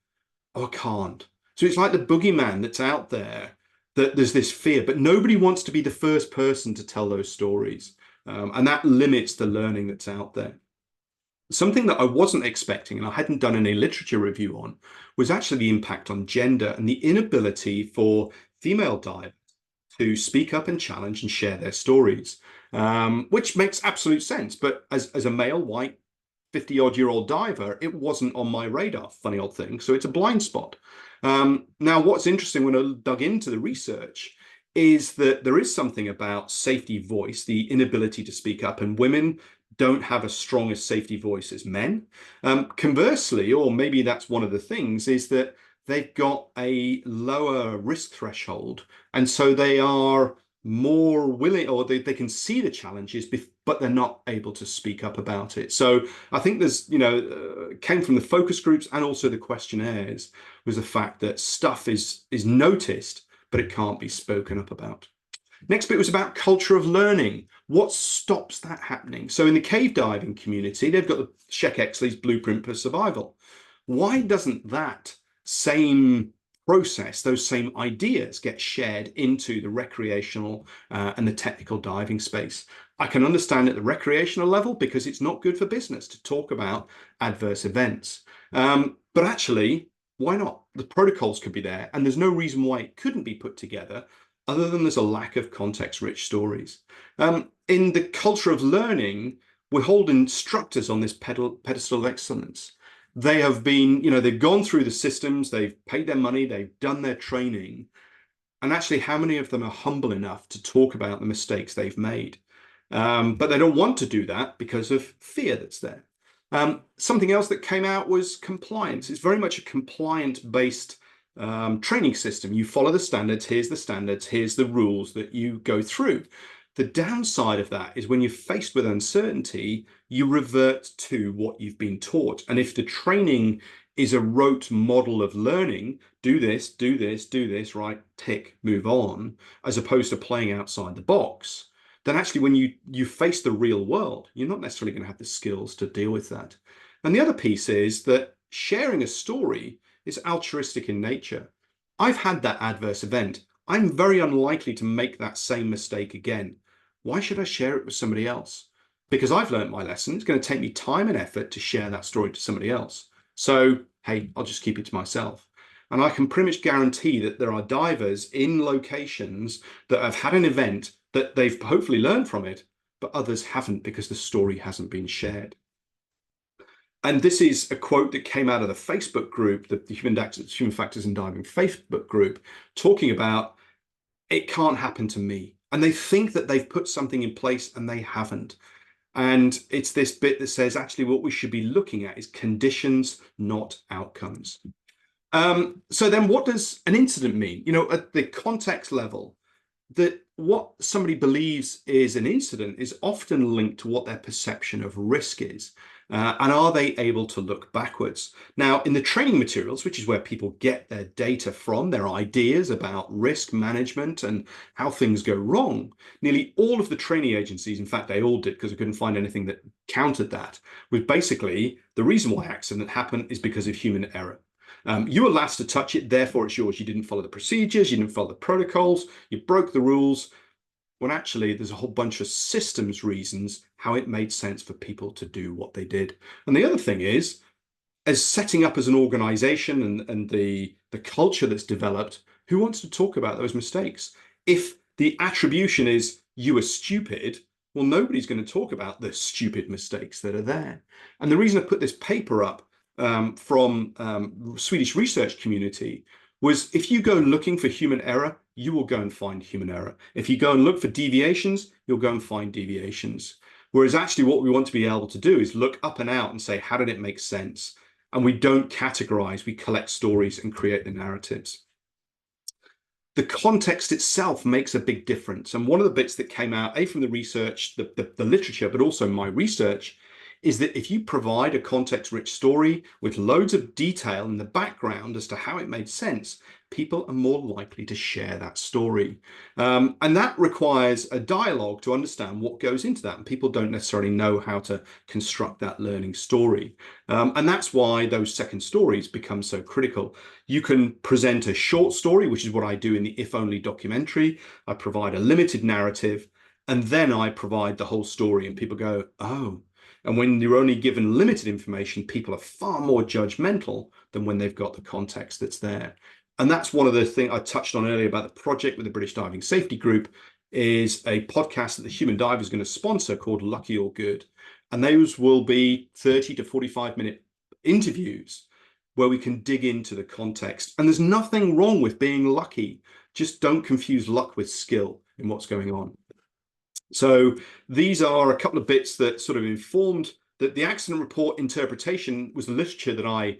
Oh, I can't. So it's like the boogeyman that's out there, that there's this fear, but nobody wants to be the first person to tell those stories. And that limits the learning that's out there. Something that I wasn't expecting, and I hadn't done any literature review on, was actually the impact on gender and the inability for female divers to speak up and challenge and share their stories, which makes absolute sense. But as a male, white, 50-odd-year-old diver, it wasn't on my radar, funny old thing. So it's a blind spot. Now, what's interesting when I dug into the research is that there is something about safety voice, the inability to speak up, and women don't have as strong a safety voice as men. Conversely, or maybe that's one of the things, is that they've got a lower risk threshold. And so they are more willing, or they can see the challenges, but they're not able to speak up about it. So I think there's, you know, came from the focus groups and also the questionnaires, was the fact that stuff is noticed, but it can't be spoken up about. Next bit was about culture of learning. What stops that happening? So in the cave diving community, they've got the Sheck Exley's Blueprint for Survival. Why doesn't that same process, those same ideas get shared into the recreational and the technical diving space? I can understand at the recreational level because it's not good for business to talk about adverse events. But actually, why not? The protocols could be there, and there's no reason why it couldn't be put together other than there's a lack of context-rich stories. In the culture of learning, we hold instructors on this pedestal of excellence. They have been, you know, they've gone through the systems, they've paid their money, they've done their training. And actually, how many of them are humble enough to talk about the mistakes they've made? But they don't want to do that because of fear that's there. Something else that came out was compliance. It's very much a compliant-based training system. You follow the standards, here's the rules that you go through. The downside of that is when you're faced with uncertainty, you revert to what you've been taught. And if the training is a rote model of learning, do this, do this, do this, right, tick, move on, as opposed to playing outside the box, then actually when you face the real world, you're not necessarily going to have the skills to deal with that. And the other piece is that sharing a story is altruistic in nature. I've had that adverse event. I'm very unlikely to make that same mistake again. Why should I share it with somebody else? Because I've learned my lesson. It's going to take me time and effort to share that story to somebody else. So, hey, I'll just keep it to myself. And I can pretty much guarantee that there are divers in locations that have had an event that they've hopefully learned from it, but others haven't because the story hasn't been shared. And this is a quote that came out of the Facebook group, the Human Factors in Diving Facebook group, talking about it can't happen to me. And they think that they've put something in place and they haven't. And it's this bit that says actually what we should be looking at is conditions, not outcomes. So then what does an incident mean? You know, at the context level, that what somebody believes is an incident is often linked to what their perception of risk is. And are they able to look backwards? Now, in the training materials, which is where people get their data from, their ideas about risk management and how things go wrong, nearly all of the training agencies, in fact, they all did because I couldn't find anything that countered that, was basically the reason why accident happened is because of human error. You were last to touch it, therefore it's yours. You didn't follow the procedures, you didn't follow the protocols, you broke the rules, when actually there's a whole bunch of systems reasons how it made sense for people to do what they did. And the other thing is, as setting up as an organization and the culture that's developed, who wants to talk about those mistakes? If the attribution is you were stupid, well, nobody's going to talk about the stupid mistakes that are there. And the reason I put this paper up from Swedish research community was if you go looking for human error, you will go and find human error. If you go and look for deviations, you'll go and find deviations. Whereas actually what we want to be able to do is look up and out and say, how did it make sense? And we don't categorize, we collect stories and create the narratives. The context itself makes a big difference. And one of the bits that came out, from the research, the literature, but also my research, is that if you provide a context-rich story with loads of detail in the background as to how it made sense, people are more likely to share that story. And that requires a dialogue to understand what goes into that. And people don't necessarily know how to construct that learning story. And that's why those second stories become so critical. You can present a short story, which is what I do in the If Only documentary. I provide a limited narrative, and then I provide the whole story, and people go, oh. And when you're only given limited information, people are far more judgmental than when they've got the context that's there. And that's one of the things I touched on earlier about the project with the British Diving Safety Group, is a podcast that the Human Diver is going to sponsor called Lucky or Good. And those will be 30 to 45-minute interviews where we can dig into the context. And there's nothing wrong with being lucky. Just don't confuse luck with skill in what's going on. So these are a couple of bits that sort of informed that the accident report interpretation was the literature that I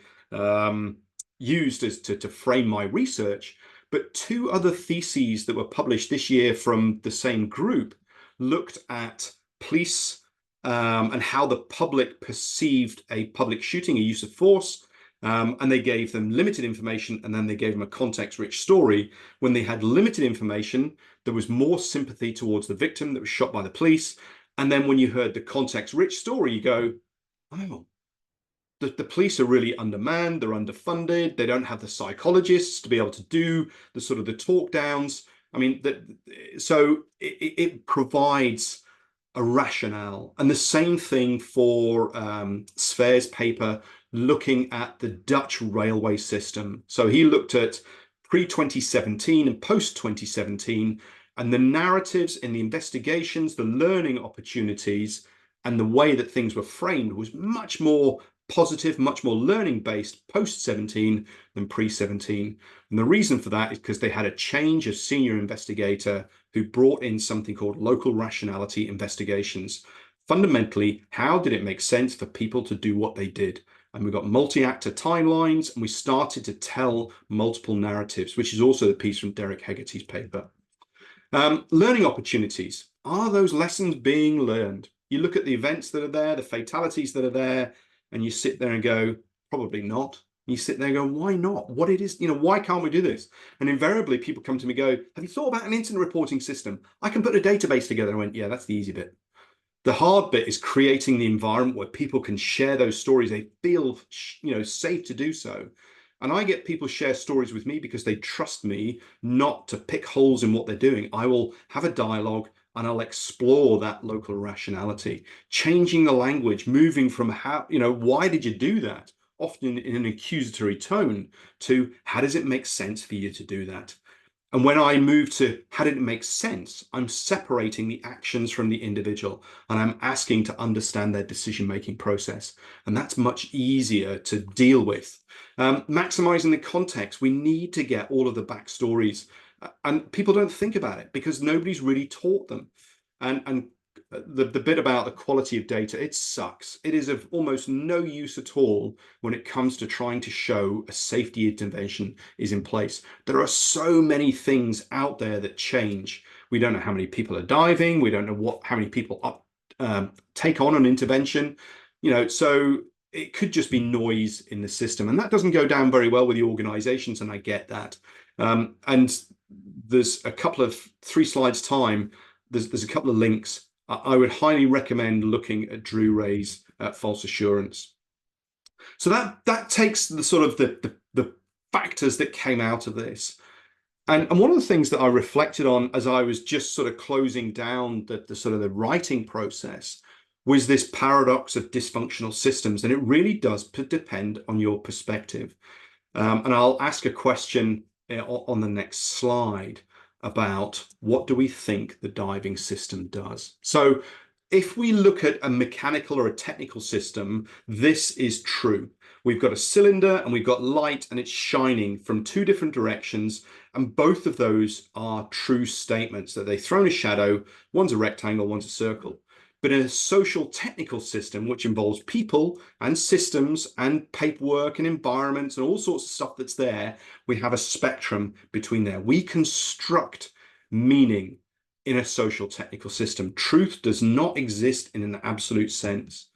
used as to frame my research. But two other theses that were published this year from the same group looked at police and how the public perceived a public shooting, a use of force. And they gave them limited information, and then they gave them a context-rich story. When they had limited information, there was more sympathy towards the victim that was shot by the police. And then when you heard the context-rich story, you go, oh, the police are really undermanned, they're underfunded, they don't have the psychologists to be able to do the sort of the talk downs. I mean, so it provides a rationale. And the same thing for Sverre's paper, looking at the Dutch railway system. So he looked at pre-2017 and post-2017, and the narratives in the investigations, the learning opportunities, and the way that things were framed was much more positive, much more learning-based post-17 than pre-17. And the reason for that is because they had a change of senior investigator who brought in something called local rationality investigations. Fundamentally, how did it make sense for people to do what they did? And we got multi-actor timelines, and we started to tell multiple narratives, which is also the piece from Derek Hegarty's paper. Learning opportunities. Are those lessons being learned? You look at the events that are there, the fatalities that are there, and you sit there and go, probably not. You sit there and go, why not? What it is, why can't we do this? And invariably people come to me and go, have you thought about an incident reporting system? I can put a database together. I went, yeah, that's the easy bit. The hard bit is creating the environment where people can share those stories. They feel, safe to do so. And I get people share stories with me because they trust me not to pick holes in what they're doing. I will have a dialogue and I'll explore that local rationality, changing the language, moving from why did you do that? Often in an accusatory tone, to how does it make sense for you to do that? And when I move to how did it make sense, I'm separating the actions from the individual and I'm asking to understand their decision-making process. And that's much easier to deal with. Maximizing the context, we need to get all of the backstories, and people don't think about it because nobody's really taught them. And the bit about the quality of data, it sucks. It is of almost no use at all when it comes to trying to show a safety intervention is in place. There are so many things out there that change. We don't know how many people are diving. We don't know how many people take on an intervention. So it could just be noise in the system, and that doesn't go down very well with the organizations, and I get that. And there's a couple of 3 slides time. There's a couple of links. I would highly recommend looking at Drew Ray's false assurance. So that takes the sort of the factors that came out of this. And one of the things that I reflected on as I was just sort of closing down the sort of the writing process was this paradox of dysfunctional systems. And it really does depend on your perspective. And I'll ask a question on the next slide about what do we think the diving system does. So if we look at a mechanical or a technical system, this is true. We've got a cylinder and we've got light and it's shining from 2 different directions. And both of those are true statements that they throw in a shadow. One's a rectangle, one's a circle. But in a social technical system, which involves people and systems and paperwork and environments and all sorts of stuff that's there, we have a spectrum between there. We construct meaning in a social technical system. Truth does not exist in an absolute sense.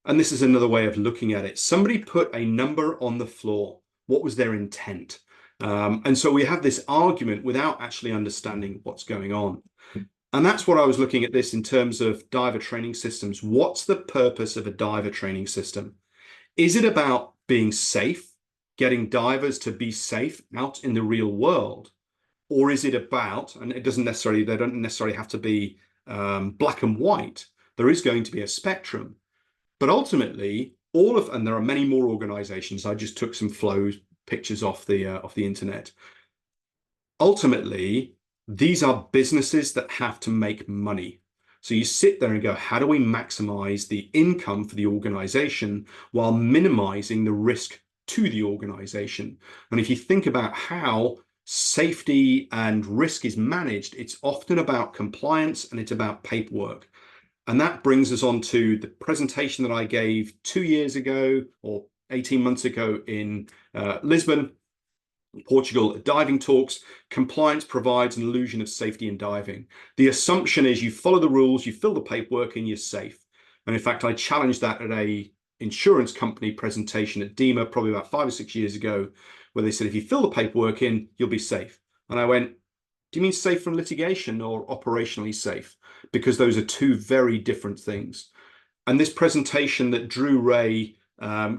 And this is another way of looking at it. Somebody put a number on the floor. What was their intent? And so we have this argument without actually understanding what's going on. And that's what I was looking at this in terms of diver training systems. What's the purpose of a diver training system? Is it about being safe, getting divers to be safe out in the real world? Or is it about, and they don't necessarily have to be black and white. There is going to be a spectrum, but ultimately and there are many more organizations. I just took some flow pictures off the internet. Ultimately, these are businesses that have to make money. So you sit there and go, how do we maximize the income for the organization while minimizing the risk to the organization? And if you think about how safety and risk is managed, it's often about compliance and it's about paperwork. And that brings us on to the presentation that I gave 2 years ago or 18 months ago in Lisbon, Portugal, diving talks. Compliance provides an illusion of safety in diving. The assumption is you follow the rules, you fill the paperwork, and you're safe. And in fact, I challenged that at a insurance company presentation at DEMA probably about 5 or 6 years ago, where they said, if you fill the paperwork in, you'll be safe. And I went, do you mean safe from litigation or operationally safe? Because those are 2 very different things. And this presentation that Drew Ray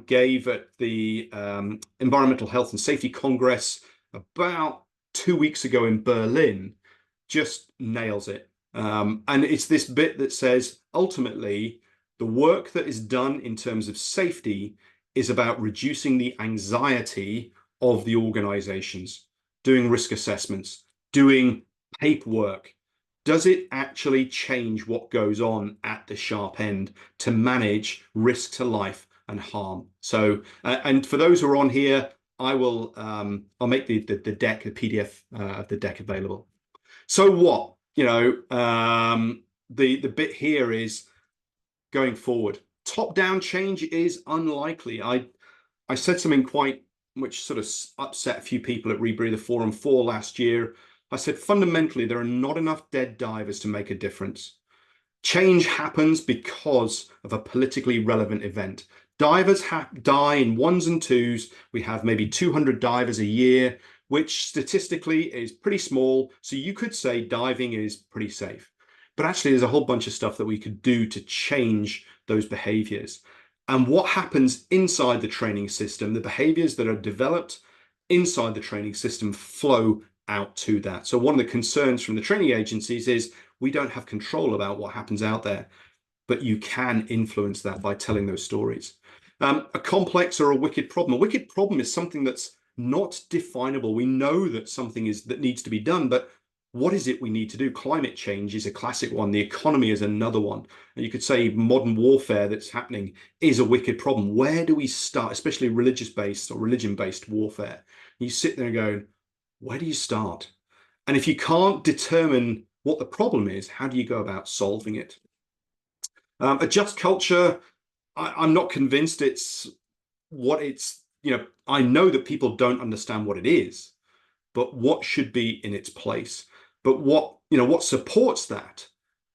gave at the Environmental Health and Safety Congress about 2 weeks ago in Berlin just nails it. And it's this bit that says, ultimately, the work that is done in terms of safety is about reducing the anxiety of the organizations, doing risk assessments, doing paperwork. Does it actually change what goes on at the sharp end to manage risk to life and harm? So, and for those who are on here, I'll make the deck, the PDF of the deck available. So what, the bit here is going forward. Top-down change is unlikely. I said something which sort of upset a few people at Rebreather 4 and 4 last year. I said, fundamentally, there are not enough dead divers to make a difference. Change happens because of a politically relevant event. Divers die in ones and twos. We have maybe 200 divers a year, which statistically is pretty small. So you could say diving is pretty safe. But actually, there's a whole bunch of stuff that we could do to change those behaviors. And what happens inside the training system, the behaviors that are developed inside the training system flow out to that. So one of the concerns from the training agencies is we don't have control about what happens out there, but you can influence that by telling those stories. A complex or a wicked problem. A wicked problem is something that's not definable. We know that something is that needs to be done, but what is it we need to do? Climate change is a classic one. The economy is another one. And you could say modern warfare that's happening is a wicked problem. Where do we start, especially religious-based or religion-based warfare? You sit there and go, where do you start? And if you can't determine what the problem is, how do you go about solving it? A just culture, I'm not convinced it's what it's, I know that people don't understand what it is, but what should be in its place. But what supports that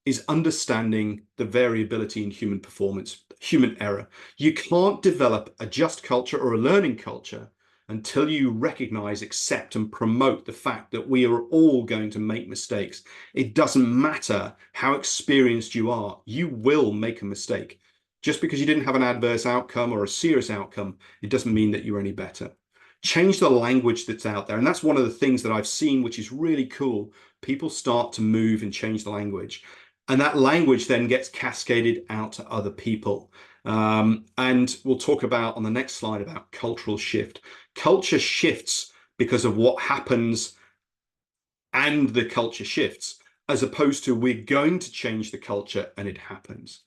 is understanding the variability in human performance, human error. You can't develop a just culture or a learning culture until you recognize, accept, and promote the fact that we are all going to make mistakes. It doesn't matter how experienced you are, you will make a mistake. Just because you didn't have an adverse outcome or a serious outcome, it doesn't mean that you're any better. Change the language that's out there. And that's one of the things that I've seen, which is really cool. People start to move and change the language. And that language then gets cascaded out to other people. And we'll talk about on the next slide about cultural shift. Culture shifts because of what happens and the culture shifts, as opposed to we're going to change the culture and it happens.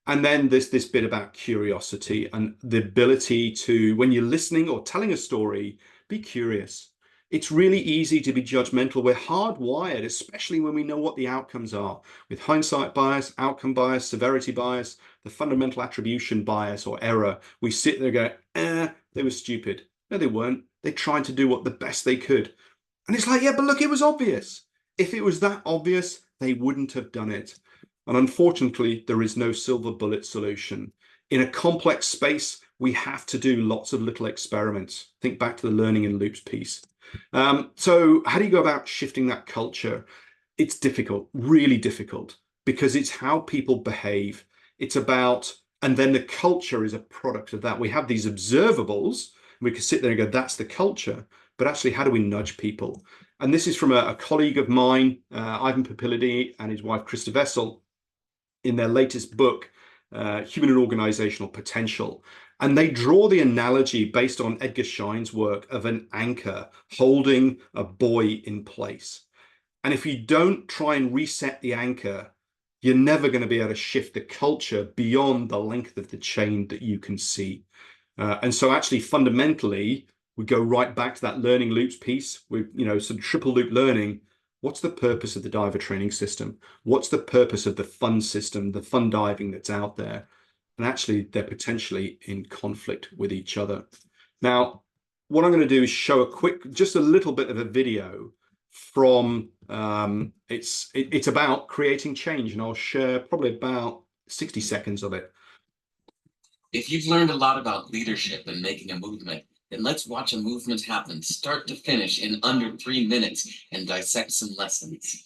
And then there's this bit about curiosity and the ability to, when you're listening or telling a story, be curious. It's really easy to be judgmental. We're hardwired, especially when we know what the outcomes are. With hindsight bias, outcome bias, severity bias, the fundamental attribution bias or error, we sit there and go, they were stupid. No, they weren't. They tried to do what the best they could. And it's like, yeah, but look, it was obvious. If it was that obvious, they wouldn't have done it. And unfortunately, there is no silver bullet solution. In a complex space, we have to do lots of little experiments. Think back to the learning in loops piece. So how do you go about shifting that culture? It's difficult, really difficult, because it's how people behave. It's about, and then the culture is a product of that. We have these observables. We can sit there and go, that's the culture. But actually, how do we nudge people? And this is from a colleague of mine, Ivan Papilides, and his wife, Krista Vessel, in their latest book, Human and Organizational Potential. And they draw the analogy based on Edgar Schein's work of an anchor holding a buoy in place. And if you don't try and reset the anchor, you're never going to be able to shift the culture beyond the length of the chain that you can see. And so actually, fundamentally, we go right back to that learning loops piece with, some triple loop learning. What's the purpose of the diver training system? What's the purpose of the fun system, the fun diving that's out there? And actually, they're potentially in conflict with each other. Now, what I'm going to do is show just a little bit of a video from, it's about creating change, and I'll share probably about 60 seconds of it. If you've learned a lot about leadership and making a movement, then let's watch a movement happen start to finish in under 3 minutes and dissect some lessons.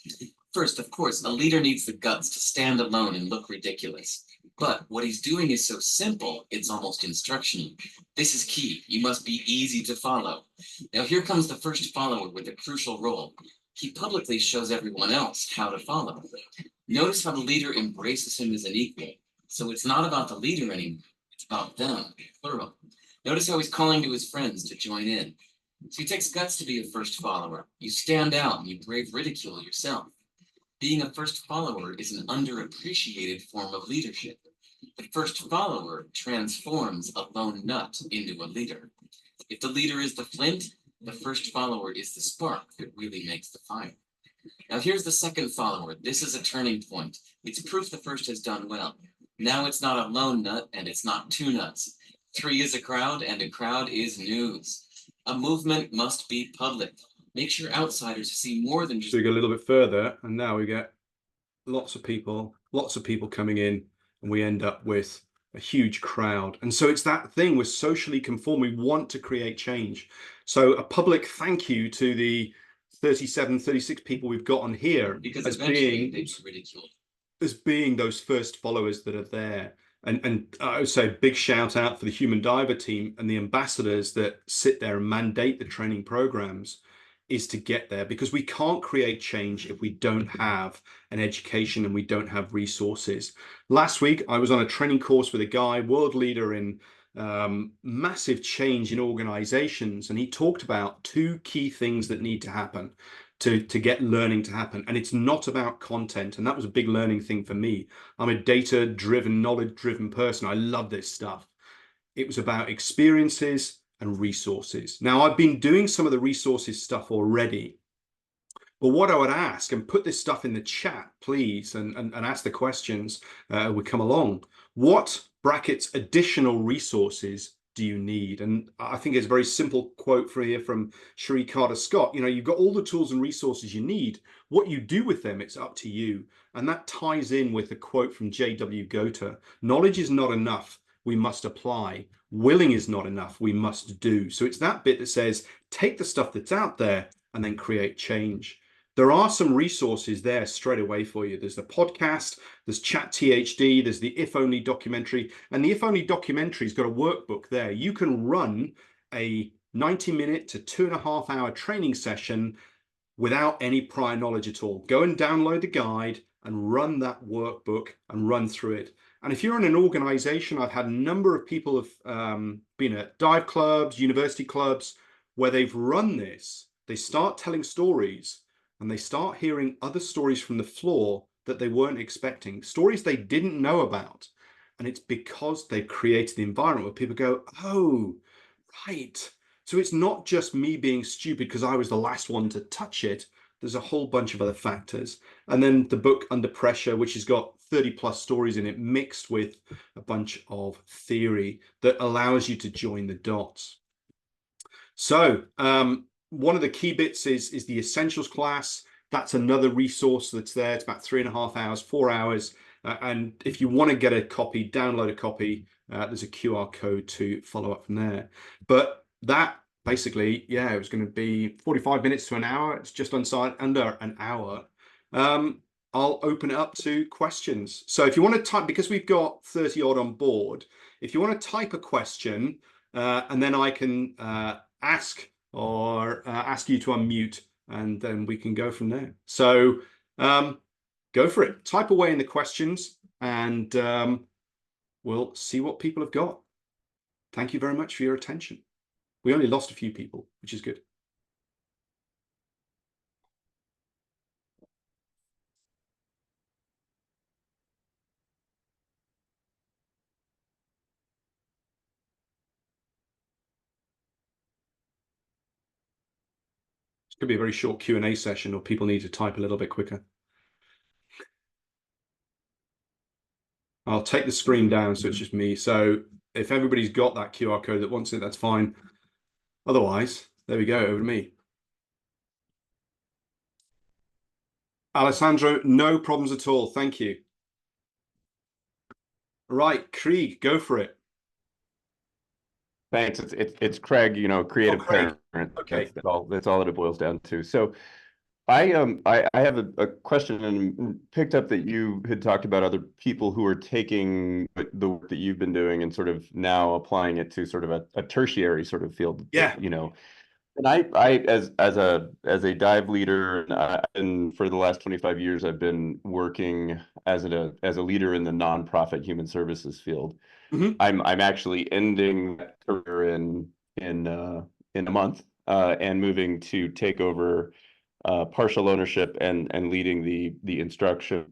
First, of course, a leader needs the guts to stand alone and look ridiculous. But what he's doing is so simple, it's almost instructional. This is key. You must be easy to follow. Now here comes the first follower with a crucial role. He publicly shows everyone else how to follow. Notice how the leader embraces him as an equal. So it's not about the leader anymore. It's about them, plural. Notice how he's calling to his friends to join in. So it takes guts to be a first follower. You stand out and you brave ridicule yourself. Being a first follower is an underappreciated form of leadership. The first follower transforms a lone nut into a leader. If the leader is the flint, the first follower is the spark that really makes the fire. Now here's the second follower. This is a turning point. It's proof the first has done well. Now it's not a lone nut and it's not two nuts. 3 is a crowd and a crowd is news. A movement must be public. Make sure outsiders see more than just... So we go a little bit further, and now we get lots of people coming in, and we end up with a huge crowd. And so it's that thing, we're socially conformed. We want to create change. So a public thank you to the 37, 36 people we've got on here Because as eventually being, they'd be ridiculed. as being those first followers that are there. And I would say big shout out for the Human Diver team and the ambassadors that sit there and mandate the training programs, is to get there, because we can't create change if we don't have an education and we don't have resources. Last week, I was on a training course with a guy, world leader in massive change in organizations, and he talked about two key things that need to happen to get learning to happen. And it's not about content. And that was a big learning thing for me. I'm a data-driven, knowledge-driven person. I love this stuff. It was about experiences and resources. Now, I've been doing some of the resources stuff already, but what I would ask, and put this stuff in the chat, please, and ask the questions we come along. What brackets additional resources do you need? And I think it's a very simple quote for here from Cherie Carter Scott. You know, you've got all the tools and resources you need. What you do with them, it's up to you. And that ties in with a quote from J.W. Goethe. Knowledge is not enough. We must apply. Willing is not enough. We must do. So it's that bit that says, take the stuff that's out there and then create change. There are some resources there straight away for you. There's the podcast, there's Chat THD, there's the If Only documentary, and the If Only documentary's got a workbook there. You can run a 90-minute to 2.5-hour training session without any prior knowledge at all. Go and download the guide and run that workbook and run through it. And if you're in an organization, I've had a number of people have been at dive clubs, university clubs, where they've run this. They start telling stories, and they start hearing other stories from the floor that they weren't expecting, stories they didn't know about. And it's because they've created the environment where people go, oh, right. So it's not just me being stupid because I was the last one to touch it. There's a whole bunch of other factors. And then the book Under Pressure, which has got 30 plus stories in it, mixed with a bunch of theory that allows you to join the dots. So one of the key bits is the Essentials class. That's another resource that's there. It's about 3.5 hours, 4 hours. And if you want to get a copy, download a copy, there's a QR code to follow up from there. But that basically, yeah, it was going to be 45 minutes to an hour. It's just under an hour. I'll open it up to questions. So if you want to type, because we've got 30 odd on board, if you want to type a question, and then I can ask you to unmute, and then we can go from there. So go for it. Type away in the questions, and we'll see what people have got. Thank you very much for your attention. We only lost a few people, which is good. It's going to be a very short Q&A session, or people need to type a little bit quicker. I'll take the screen down so it's just me. So if everybody's got that QR code that wants it, that's fine. Otherwise, there we go, over to me. Alessandro, no problems at all. Thank you. Right, Krieg, go for it. Thanks. It's Craig, you know, creative Craig. parent. Okay. That's all that it boils down to. So I have a question, and picked up that you had talked about other people who are taking the work that you've been doing and sort of now applying it to sort of a tertiary sort of field. Yeah. You know, and I as a dive leader, and for the last 25 years, I've been working as a leader in the nonprofit human services field. Mhm. I'm actually ending that career in a month, and moving to take over partial ownership and leading the instruction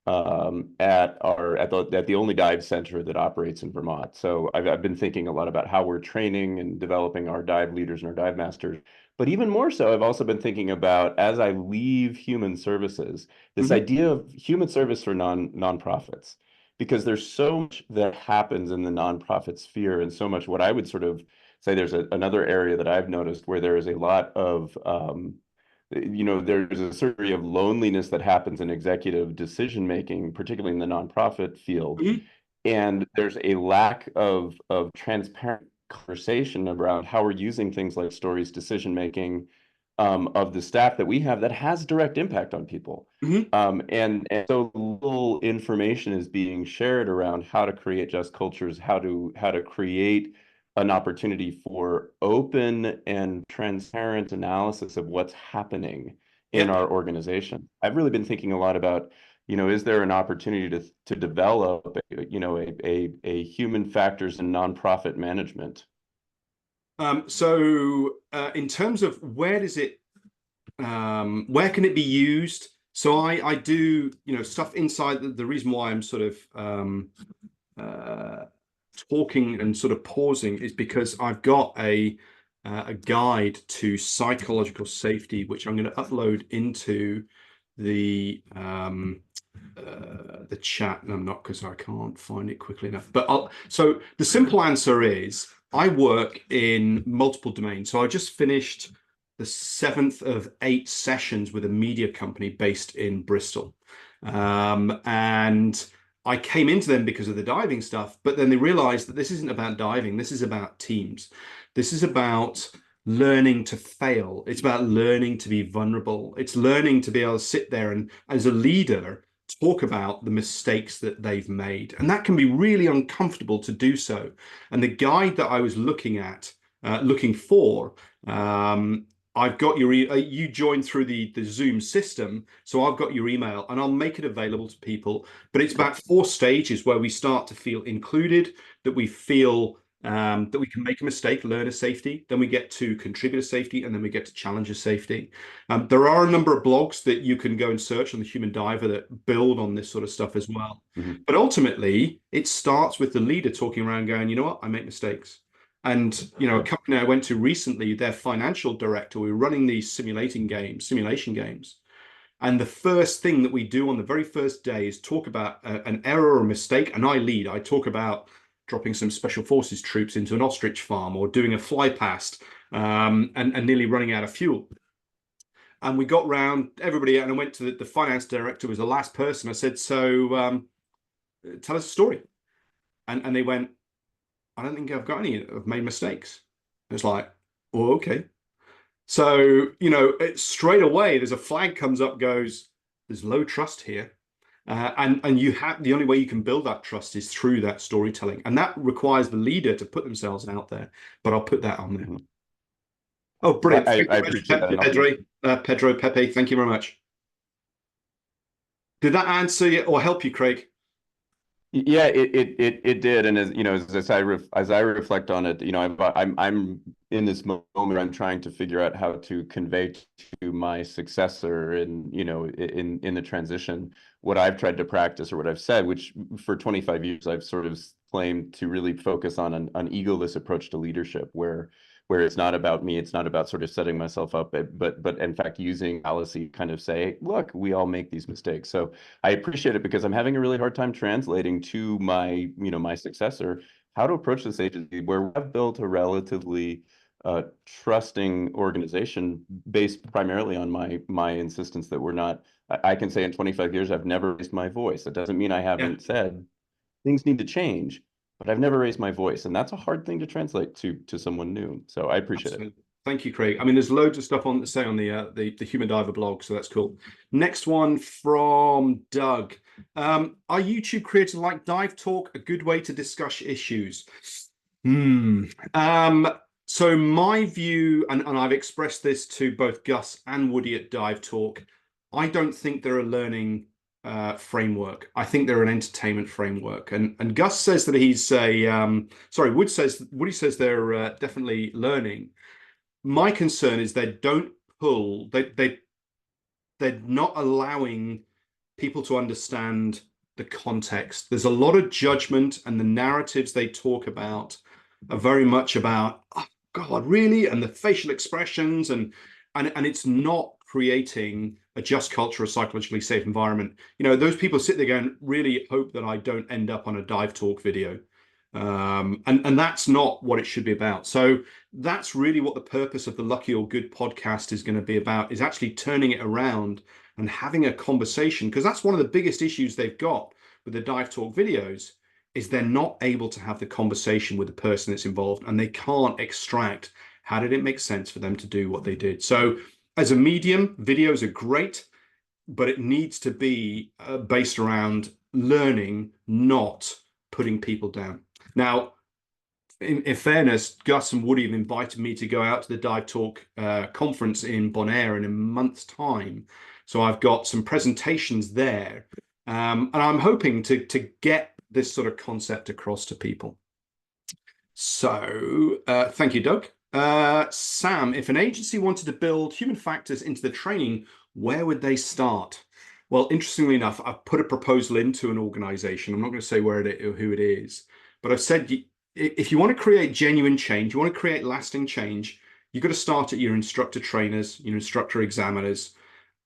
at the only dive center that operates in Vermont. So I've been thinking a lot about how we're training and developing our dive leaders and our dive masters. But even more so, I've also been thinking about, as I leave human services, this idea of human service for nonprofits, because there's so much that happens in the nonprofit sphere, and so much what I would sort of say there's another area that I've noticed where there is a lot of you know, there's a certain degree of loneliness that happens in executive decision making, particularly in the nonprofit field. And there's a lack of transparent conversation around how we're using things like stories, decision making, of the staff that we have that has direct impact on people. Mhm. And so little information is being shared around how to create just cultures, how to create an opportunity for open and transparent analysis of what's happening in Yeah. our organization. I've really been thinking a lot about, is there an opportunity to develop, a human factors and nonprofit management? So in terms of where can it be used? So I do, stuff inside the reason why I'm sort of talking and sort of pausing is because I've got a guide to psychological safety, which I'm going to upload into the chat, and I'm not, because I can't find it quickly enough. But so the simple answer is I work in multiple domains. So I just finished the 7th of 8 sessions with a media company based in Bristol. And I came into them because of the diving stuff, but then they realized that this isn't about diving. This is about teams. This is about learning to fail. It's about learning to be vulnerable. It's learning to be able to sit there and, as a leader, talk about the mistakes that they've made. And that can be really uncomfortable to do so. And the guide that I was looking for, I've got you joined through the Zoom system, so I've got your email, and I'll make it available to people. But it's about 4 stages where we start to feel included, that we feel that we can make a mistake, learner safety, then we get to contributor safety, and then we get to challenger safety. There are a number of blogs that you can go and search on the Human Diver that build on this sort of stuff as well. Mm-hmm. But ultimately, it starts with the leader talking around going, you know what, I make mistakes. And, a company I went to recently, their financial director, we were running these simulation games. And the first thing that we do on the very first day is talk about an error or a mistake. And I talk about dropping some special forces troops into an ostrich farm, or doing a fly past and nearly running out of fuel. And we got round everybody, and I went to the finance director, was the last person. I said, so tell us a story. And they went, I don't think I've got any. I've made mistakes. It's like, oh, okay. So, straight away, there's a flag comes up, goes, there's low trust here. And you have, the only way you can build that trust is through that storytelling. And that requires the leader to put themselves out there. But I'll put that on there. Mm-hmm. Oh, brilliant. I appreciate that. Pedro, Pepe, thank you very much. Did that answer you or help you, Craig? Yeah, it did, and as I reflect on it, I'm in this moment where I'm trying to figure out how to convey to my successor, and in the transition, what I've tried to practice or what I've said, which for 25 years I've sort of claimed to really focus on an egoless approach to leadership, where it's not about me, it's not about sort of setting myself up, but in fact using fallacy kind of say, look, we all make these mistakes. So I appreciate it, because I'm having a really hard time translating to my, my successor how to approach this agency, where we've built a relatively trusting organization based primarily on my insistence that we're not. I can say in 25 years I've never raised my voice. That doesn't mean I haven't said things need to change, but I've never raised my voice, and that's a hard thing to translate to someone new. So I appreciate it. Thank you, Craig. I mean, there's loads of stuff on the Human Diver blog, so that's cool. Next one from Doug. Are YouTube creators like Dive Talk a good way to discuss issues? So my view, and I've expressed this to both Gus and Woody at Dive Talk, I don't think they're a learning framework. I think they're an entertainment framework. And Gus says that he's Woody says they're definitely learning. My concern is they're not allowing people to understand the context. There's a lot of judgment, and the narratives they talk about are very much about, oh God, really? And the facial expressions, and it's not creating a just culture, a psychologically safe environment. Those people sit there going, really hope that I don't end up on a Dive Talk video. And that's not what it should be about. So that's really what the purpose of the Lucky or Good podcast is going to be about, is actually turning it around and having a conversation, because that's one of the biggest issues they've got with the Dive Talk videos, is they're not able to have the conversation with the person that's involved, and they can't extract how did it make sense for them to do what they did. So as a medium, videos are great, but it needs to be based around learning, not putting people down. Now, in fairness, Gus and Woody have invited me to go out to the Dive Talk conference in Bonaire in a month's time. So I've got some presentations there, and I'm hoping to get this sort of concept across to people. So thank you, Doug. Sam, if an agency wanted to build human factors into the training, where would they start? Well, interestingly enough, I've put a proposal into an organization. I'm not going to say where it or who it is, but I've said if you want to create genuine change, you want to create lasting change, you've got to start at your instructor trainers, your instructor examiners,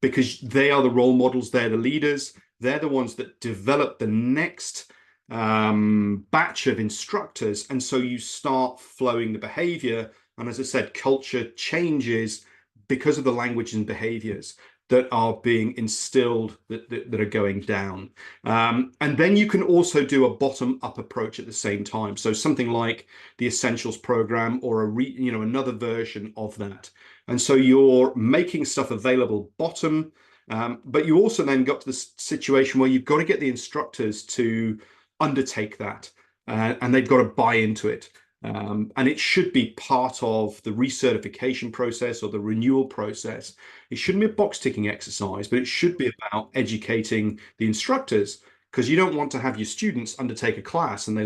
because they are the role models, they're the leaders, they're the ones that develop the next batch of instructors. And so you start flowing the behavior. And as I said, culture changes because of the language and behaviors that are being instilled that are going down. And then you can also do a bottom-up approach at the same time. So something like the Essentials program or another version of that. And so you're making stuff available bottom, but you also then got to the situation where you've got to get the instructors to undertake that, and they've got to buy into it. And it should be part of the recertification process or the renewal process. It shouldn't be a box ticking exercise, but it should be about educating the instructors, because you don't want to have your students undertake a class and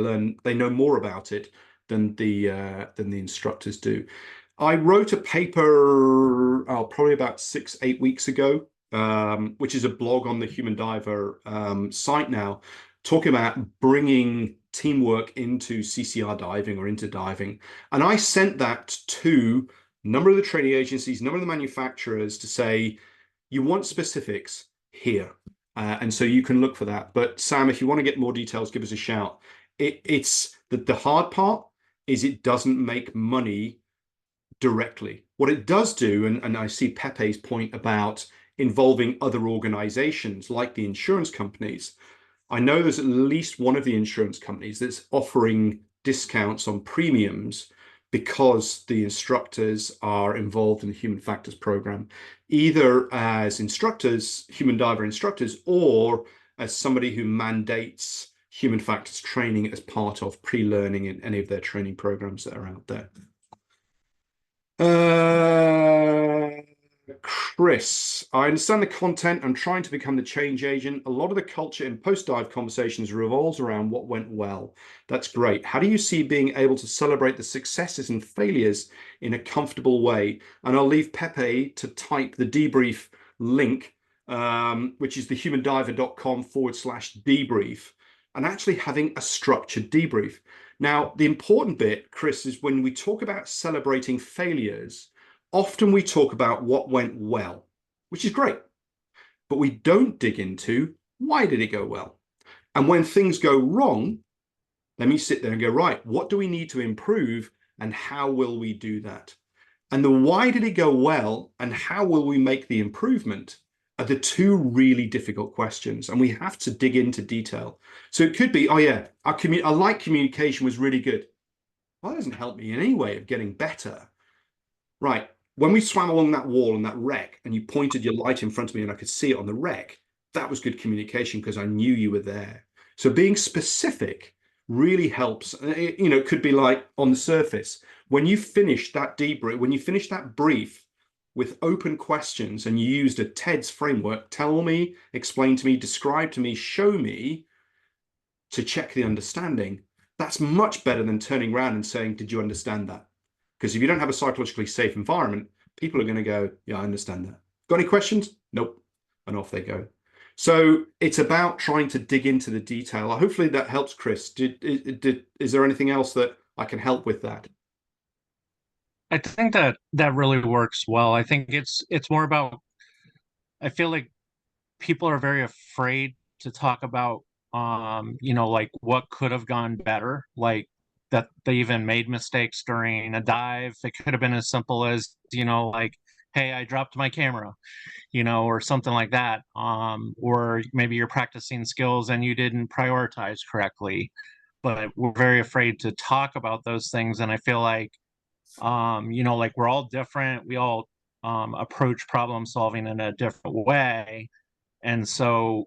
they know more about it than the instructors do. I wrote a paper probably about 6-8 weeks ago, which is a blog on the Human Diver site now, talking about bringing teamwork into CCR diving or into diving. And I sent that to a number of the training agencies, a number of the manufacturers to say, you want specifics here. And so you can look for that. But Sam, if you want to get more details, give us a shout. It's the hard part is it doesn't make money directly. What it does do, and I see Pepe's point about involving other organizations like the insurance companies. I know there's at least one of the insurance companies that's offering discounts on premiums because the instructors are involved in the Human Factors program, either as instructors, human diver instructors, or as somebody who mandates Human Factors training as part of pre-learning in any of their training programs that are out there. Chris, I understand the content. I'm trying to become the change agent. A lot of the culture in post-dive conversations revolves around what went well. That's great. How do you see being able to celebrate the successes and failures in a comfortable way? And I'll leave Pepe to type the debrief link, which is thehumandiver.com/debrief, and actually having a structured debrief. Now, the important bit, Chris, is when we talk about celebrating failures, often we talk about what went well, which is great, but we don't dig into why did it go well? And when things go wrong, let me sit there and go, right, what do we need to improve and how will we do that? And the why did it go well and how will we make the improvement are the two really difficult questions, and we have to dig into detail. So it could be, oh yeah, our light communication was really good. Well, that doesn't help me in any way of getting better. Right. When we swam along that wall and that wreck and you pointed your light in front of me and I could see it on the wreck, that was good communication because I knew you were there. So being specific really helps. It could be like on the surface, when you finish that debrief, when you finish that brief with open questions and you used a TEDS framework, tell me, explain to me, describe to me, show me, to check the understanding, that's much better than turning around and saying, did you understand that? Because if you don't have a psychologically safe environment, people are going to go, yeah, I understand that. Got any questions? Nope. And off they go. So it's about trying to dig into the detail. Hopefully that helps, Chris. Is there anything else that I can help with that? I think that really works well. I think it's more about, I feel like people are very afraid to talk about, like what could have gone better, like that they even made mistakes during a dive. It could have been as simple as, like, hey, I dropped my camera, or something like that. Or maybe you're practicing skills and you didn't prioritize correctly. but we're very afraid to talk about those things. And I feel like, like we're all different. We all approach problem solving in a different way. And so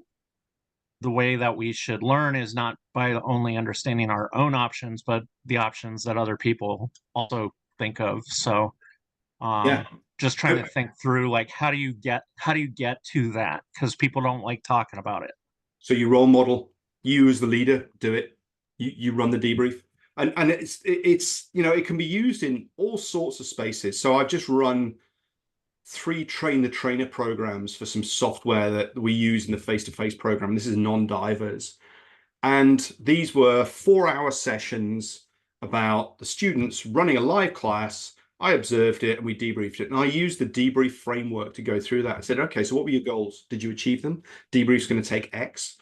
the way that we should learn is not by only understanding our own options, but the options that other people also think of. So Yeah. just trying to think through, like, how do you get to that? Because people don't like talking about it. So you role model, you as the leader do it. You run the debrief, and it's it can be used in all sorts of spaces. So I've just run 3 train the trainer programs for some software that we use in the face-to-face program. This is non-divers, and these were 4-hour sessions about the students running a live class. I observed it and we debriefed it, and I used the debrief framework to go through that. I said, okay, so what were your goals? Did you achieve them? Debrief's going to take X.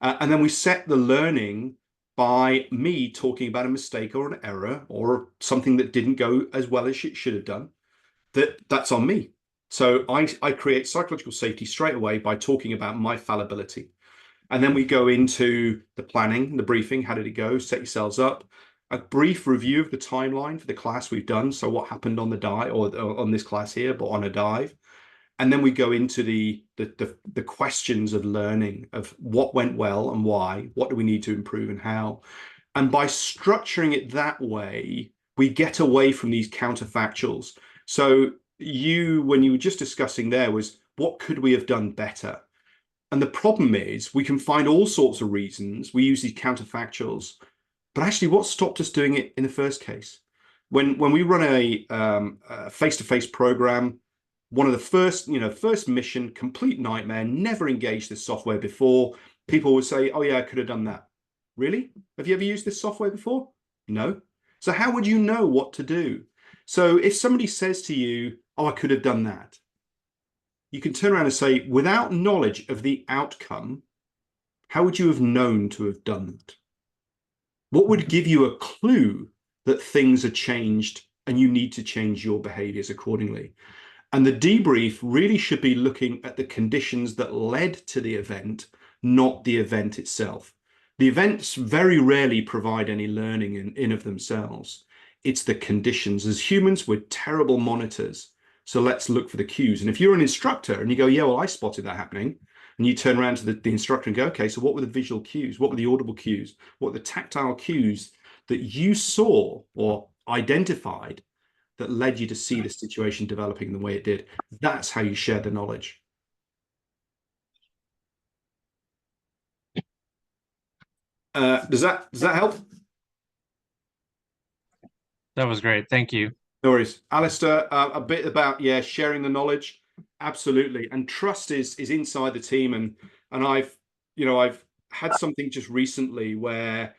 And then we set the learning by me talking about a mistake or an error or something that didn't go as well as it should have done. That's on me. So I create psychological safety straight away by talking about my fallibility. And then we go into the planning, the briefing. How did it go? Set yourselves up. A brief review of the timeline for the class we've done. So what happened on the dive, or on this class here, but on a dive. And then we go into the questions of learning, of what went well and why, what do we need to improve and how. And by structuring it that way, we get away from these counterfactuals. So when you were just discussing there, was what could we have done better? And the problem is we can find all sorts of reasons. We use these counterfactuals, but actually what stopped us doing it in the first case? When we run a face-to-face program, one of the first mission, complete nightmare, never engaged this software before. People would say, oh yeah, I could have done that. Really? Have you ever used this software before? No. So how would you know what to do? So if somebody says to you, oh, I could have done that, you can turn around and say, without knowledge of the outcome, how would you have known to have done that? What would give you a clue that things are changed and you need to change your behaviors accordingly? And the debrief really should be looking at the conditions that led to the event, not the event itself. The events very rarely provide any learning in of themselves. It's the conditions. As humans, we're terrible monitors. So let's look for the cues. And if you're an instructor and you go, yeah, well, I spotted that happening, and you turn around to the instructor and go, okay, so what were the visual cues? What were the audible cues? What were the tactile cues that you saw or identified that led you to see the situation developing the way it did? That's how you share the knowledge. Does that help? That was great. Thank you. No worries. Alistair, a bit about, sharing the knowledge. Absolutely. And trust is inside the team. And I've had something just recently where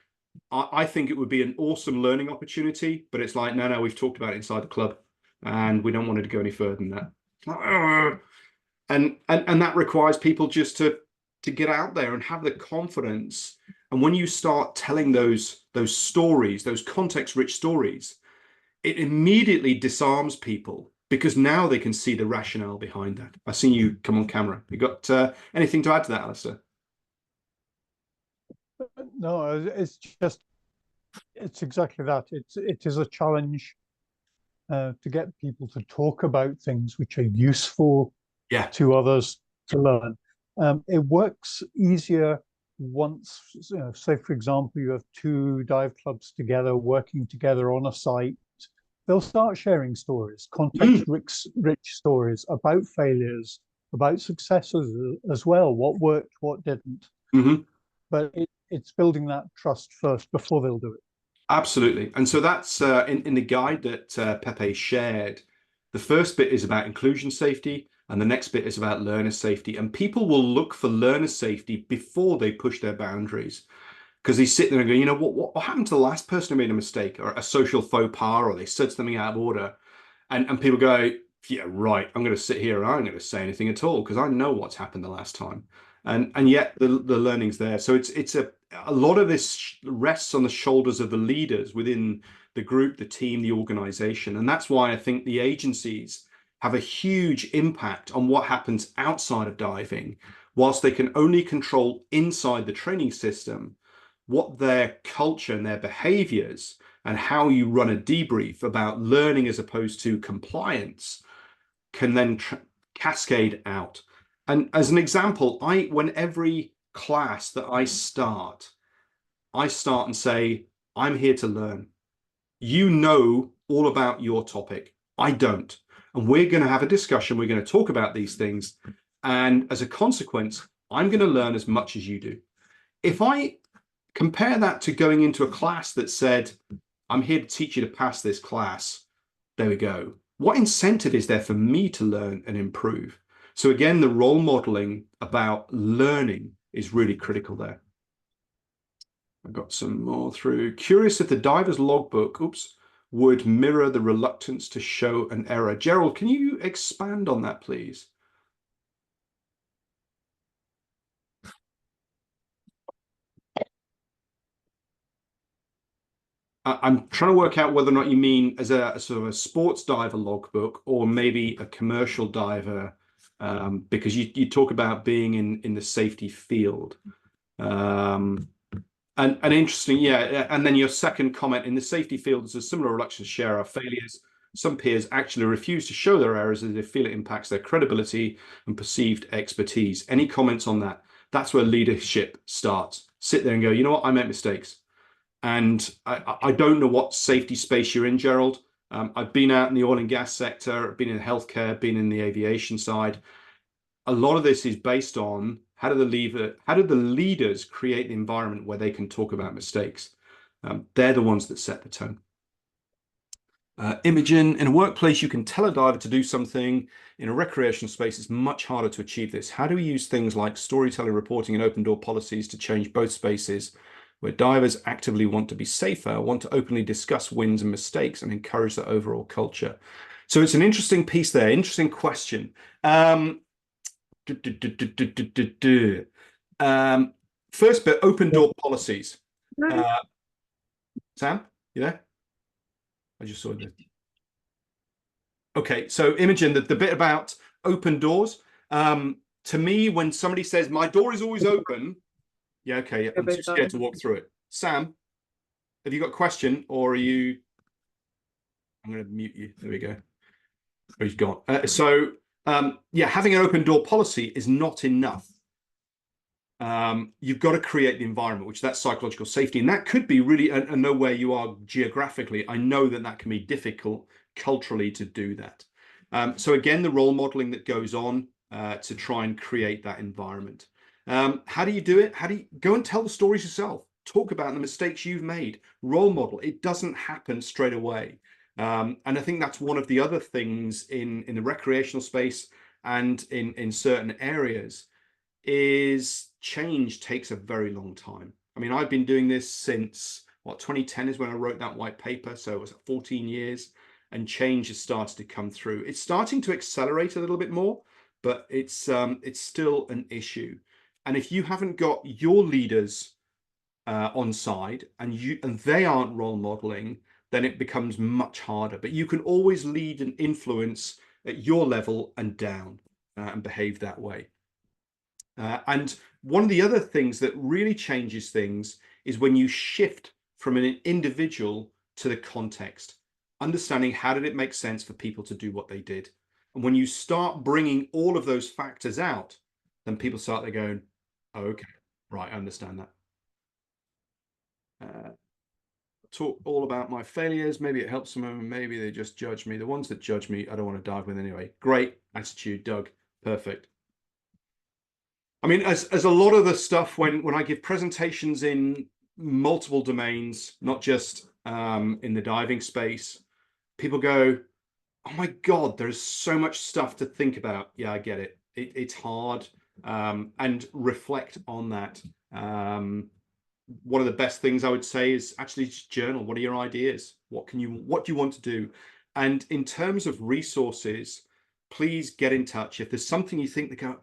I think it would be an awesome learning opportunity, but it's like, no, we've talked about it inside the club and we don't want it to go any further than that. And that requires people just to get out there and have the confidence. And when you start telling those stories, those context-rich stories, it immediately disarms people because now they can see the rationale behind that. I've seen you come on camera. You got anything to add to that, Alistair? No, it's exactly that. It is a challenge to get people to talk about things which are useful to others to learn. It works easier once, say, for example, you have 2 dive clubs together working together on a site. They'll start sharing stories, context-rich stories about failures, about successes as well, what worked, what didn't. Mm-hmm. But it's building that trust first before they'll do it. Absolutely. And so that's in the guide that Pepe shared. The first bit is about inclusion safety, and the next bit is about learner safety. And people will look for learner safety before they push their boundaries, because they sit there and go, what happened to the last person who made a mistake or a social faux pas, or they said something out of order, and people go, yeah, right, I'm going to sit here and I'm going to say anything at all because I know what's happened the last time. And yet the learning's there. So it's a lot of this rests on the shoulders of the leaders within the group, the team, the organization. And that's why I think the agencies have a huge impact on what happens outside of diving, whilst they can only control inside the training system. what their culture and their behaviors and how you run a debrief about learning as opposed to compliance can then cascade out. And as an example, when every class that I start and say, I'm here to learn. You know all about your topic. I don't. And we're going to have a discussion. We're going to talk about these things. And as a consequence, I'm going to learn as much as you do. If I compare that to going into a class that said, I'm here to teach you to pass this class, there we go. What incentive is there for me to learn and improve? So again, the role modeling about learning is really critical there. I've got some more through. Curious if the diver's logbook, would mirror the reluctance to show an error. Gerald, can you expand on that, please? I'm trying to work out whether or not you mean as a sort of a sports diver logbook or maybe a commercial diver, because you talk about being in the safety field. And interesting, yeah. And then your second comment, in the safety field, there's a similar reluctance to share our failures. Some peers actually refuse to show their errors as they feel it impacts their credibility and perceived expertise. Any comments on that? That's where leadership starts. Sit there and go, you know what, I make mistakes. And I don't know what safety space you're in, Gerald. I've been out in the oil and gas sector, I've been in healthcare, been in the aviation side. A lot of this is based on how do the leaders create the environment where they can talk about mistakes? They're the ones that set the tone. Imogen, in a workplace, you can tell a diver to do something. In a recreational space, it's much harder to achieve this. How do we use things like storytelling, reporting, and open door policies to change both spaces where divers actively want to be safer, want to openly discuss wins and mistakes, and encourage the overall culture? So it's an interesting piece there, interesting question. First bit, open door policies. Sam, you there? I just saw it. Okay, so Imogen, the bit about open doors. To me, when somebody says, my door is always open, yeah, okay, I'm too scared to walk through it. Sam, have you got a question, or are you... I'm going to mute you. There we go. Oh, he's gone. Yeah, having an open door policy is not enough. You've got to create the environment, which that's psychological safety. And that could be really, I know where you are geographically. I know that can be difficult culturally to do that. So again, the role modeling that goes on to try and create that environment. How do you do it? How do you go and tell the stories yourself? Talk about the mistakes you've made. Role model. It doesn't happen straight away. And I think that's one of the other things in the recreational space and in certain areas is change takes a very long time. I mean, I've been doing this since, 2010 is when I wrote that white paper. So it was 14 years, and change has started to come through. It's starting to accelerate a little bit more, but it's still an issue. And if you haven't got your leaders on side and they aren't role modeling, then it becomes much harder. But you can always lead and influence at your level and down and behave that way. And one of the other things that really changes things is when you shift from an individual to the context, understanding how did it make sense for people to do what they did. And when you start bringing all of those factors out, then people start there going, oh, okay, right, I understand that. Talk all about my failures. Maybe it helps them, maybe they just judge me. The ones that judge me, I don't want to dive with anyway. Great attitude, Doug. Perfect. I mean, as a lot of the stuff when I give presentations in multiple domains, not just in the diving space, people go, oh my God, there's so much stuff to think about. Yeah, I get it. It's hard. And reflect on that. One of the best things I would say is actually just journal. What are your ideas? What do you want to do? And in terms of resources, please get in touch. If there's something you think that go,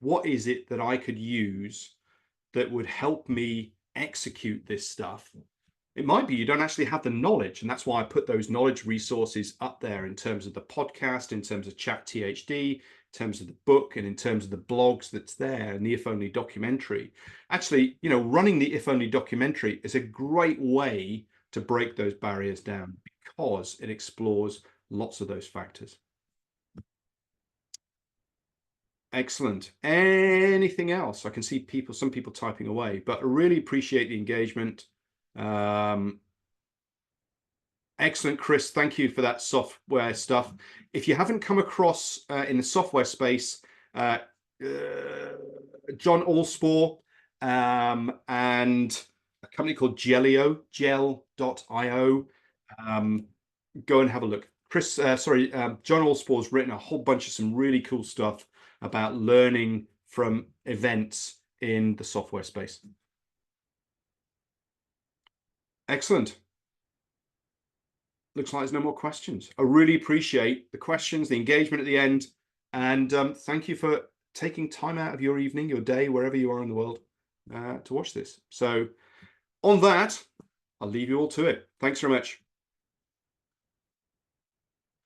what is it that I could use that would help me execute this stuff? It might be you don't actually have the knowledge, and that's why I put those knowledge resources up there in terms of the podcast, in terms of Chat THD, in terms of the book, and in terms of the blogs that's there, and the If Only documentary. Actually, you know, running the If Only documentary is a great way to break those barriers down because it explores lots of those factors. Excellent. Anything else? I can see some people typing away, but I really appreciate the engagement. Excellent, Chris. Thank you for that software stuff. If you haven't come across in the software space, John Allspore and a company called Gel.io, go and have a look. Chris, John Allspore's written a whole bunch of some really cool stuff about learning from events in the software space. Excellent. Looks like there's no more questions. I really appreciate the questions, the engagement at the end, and thank you for taking time out of your evening, your day, wherever you are in the world, to watch this. So on that, I'll leave you all to it. Thanks very much.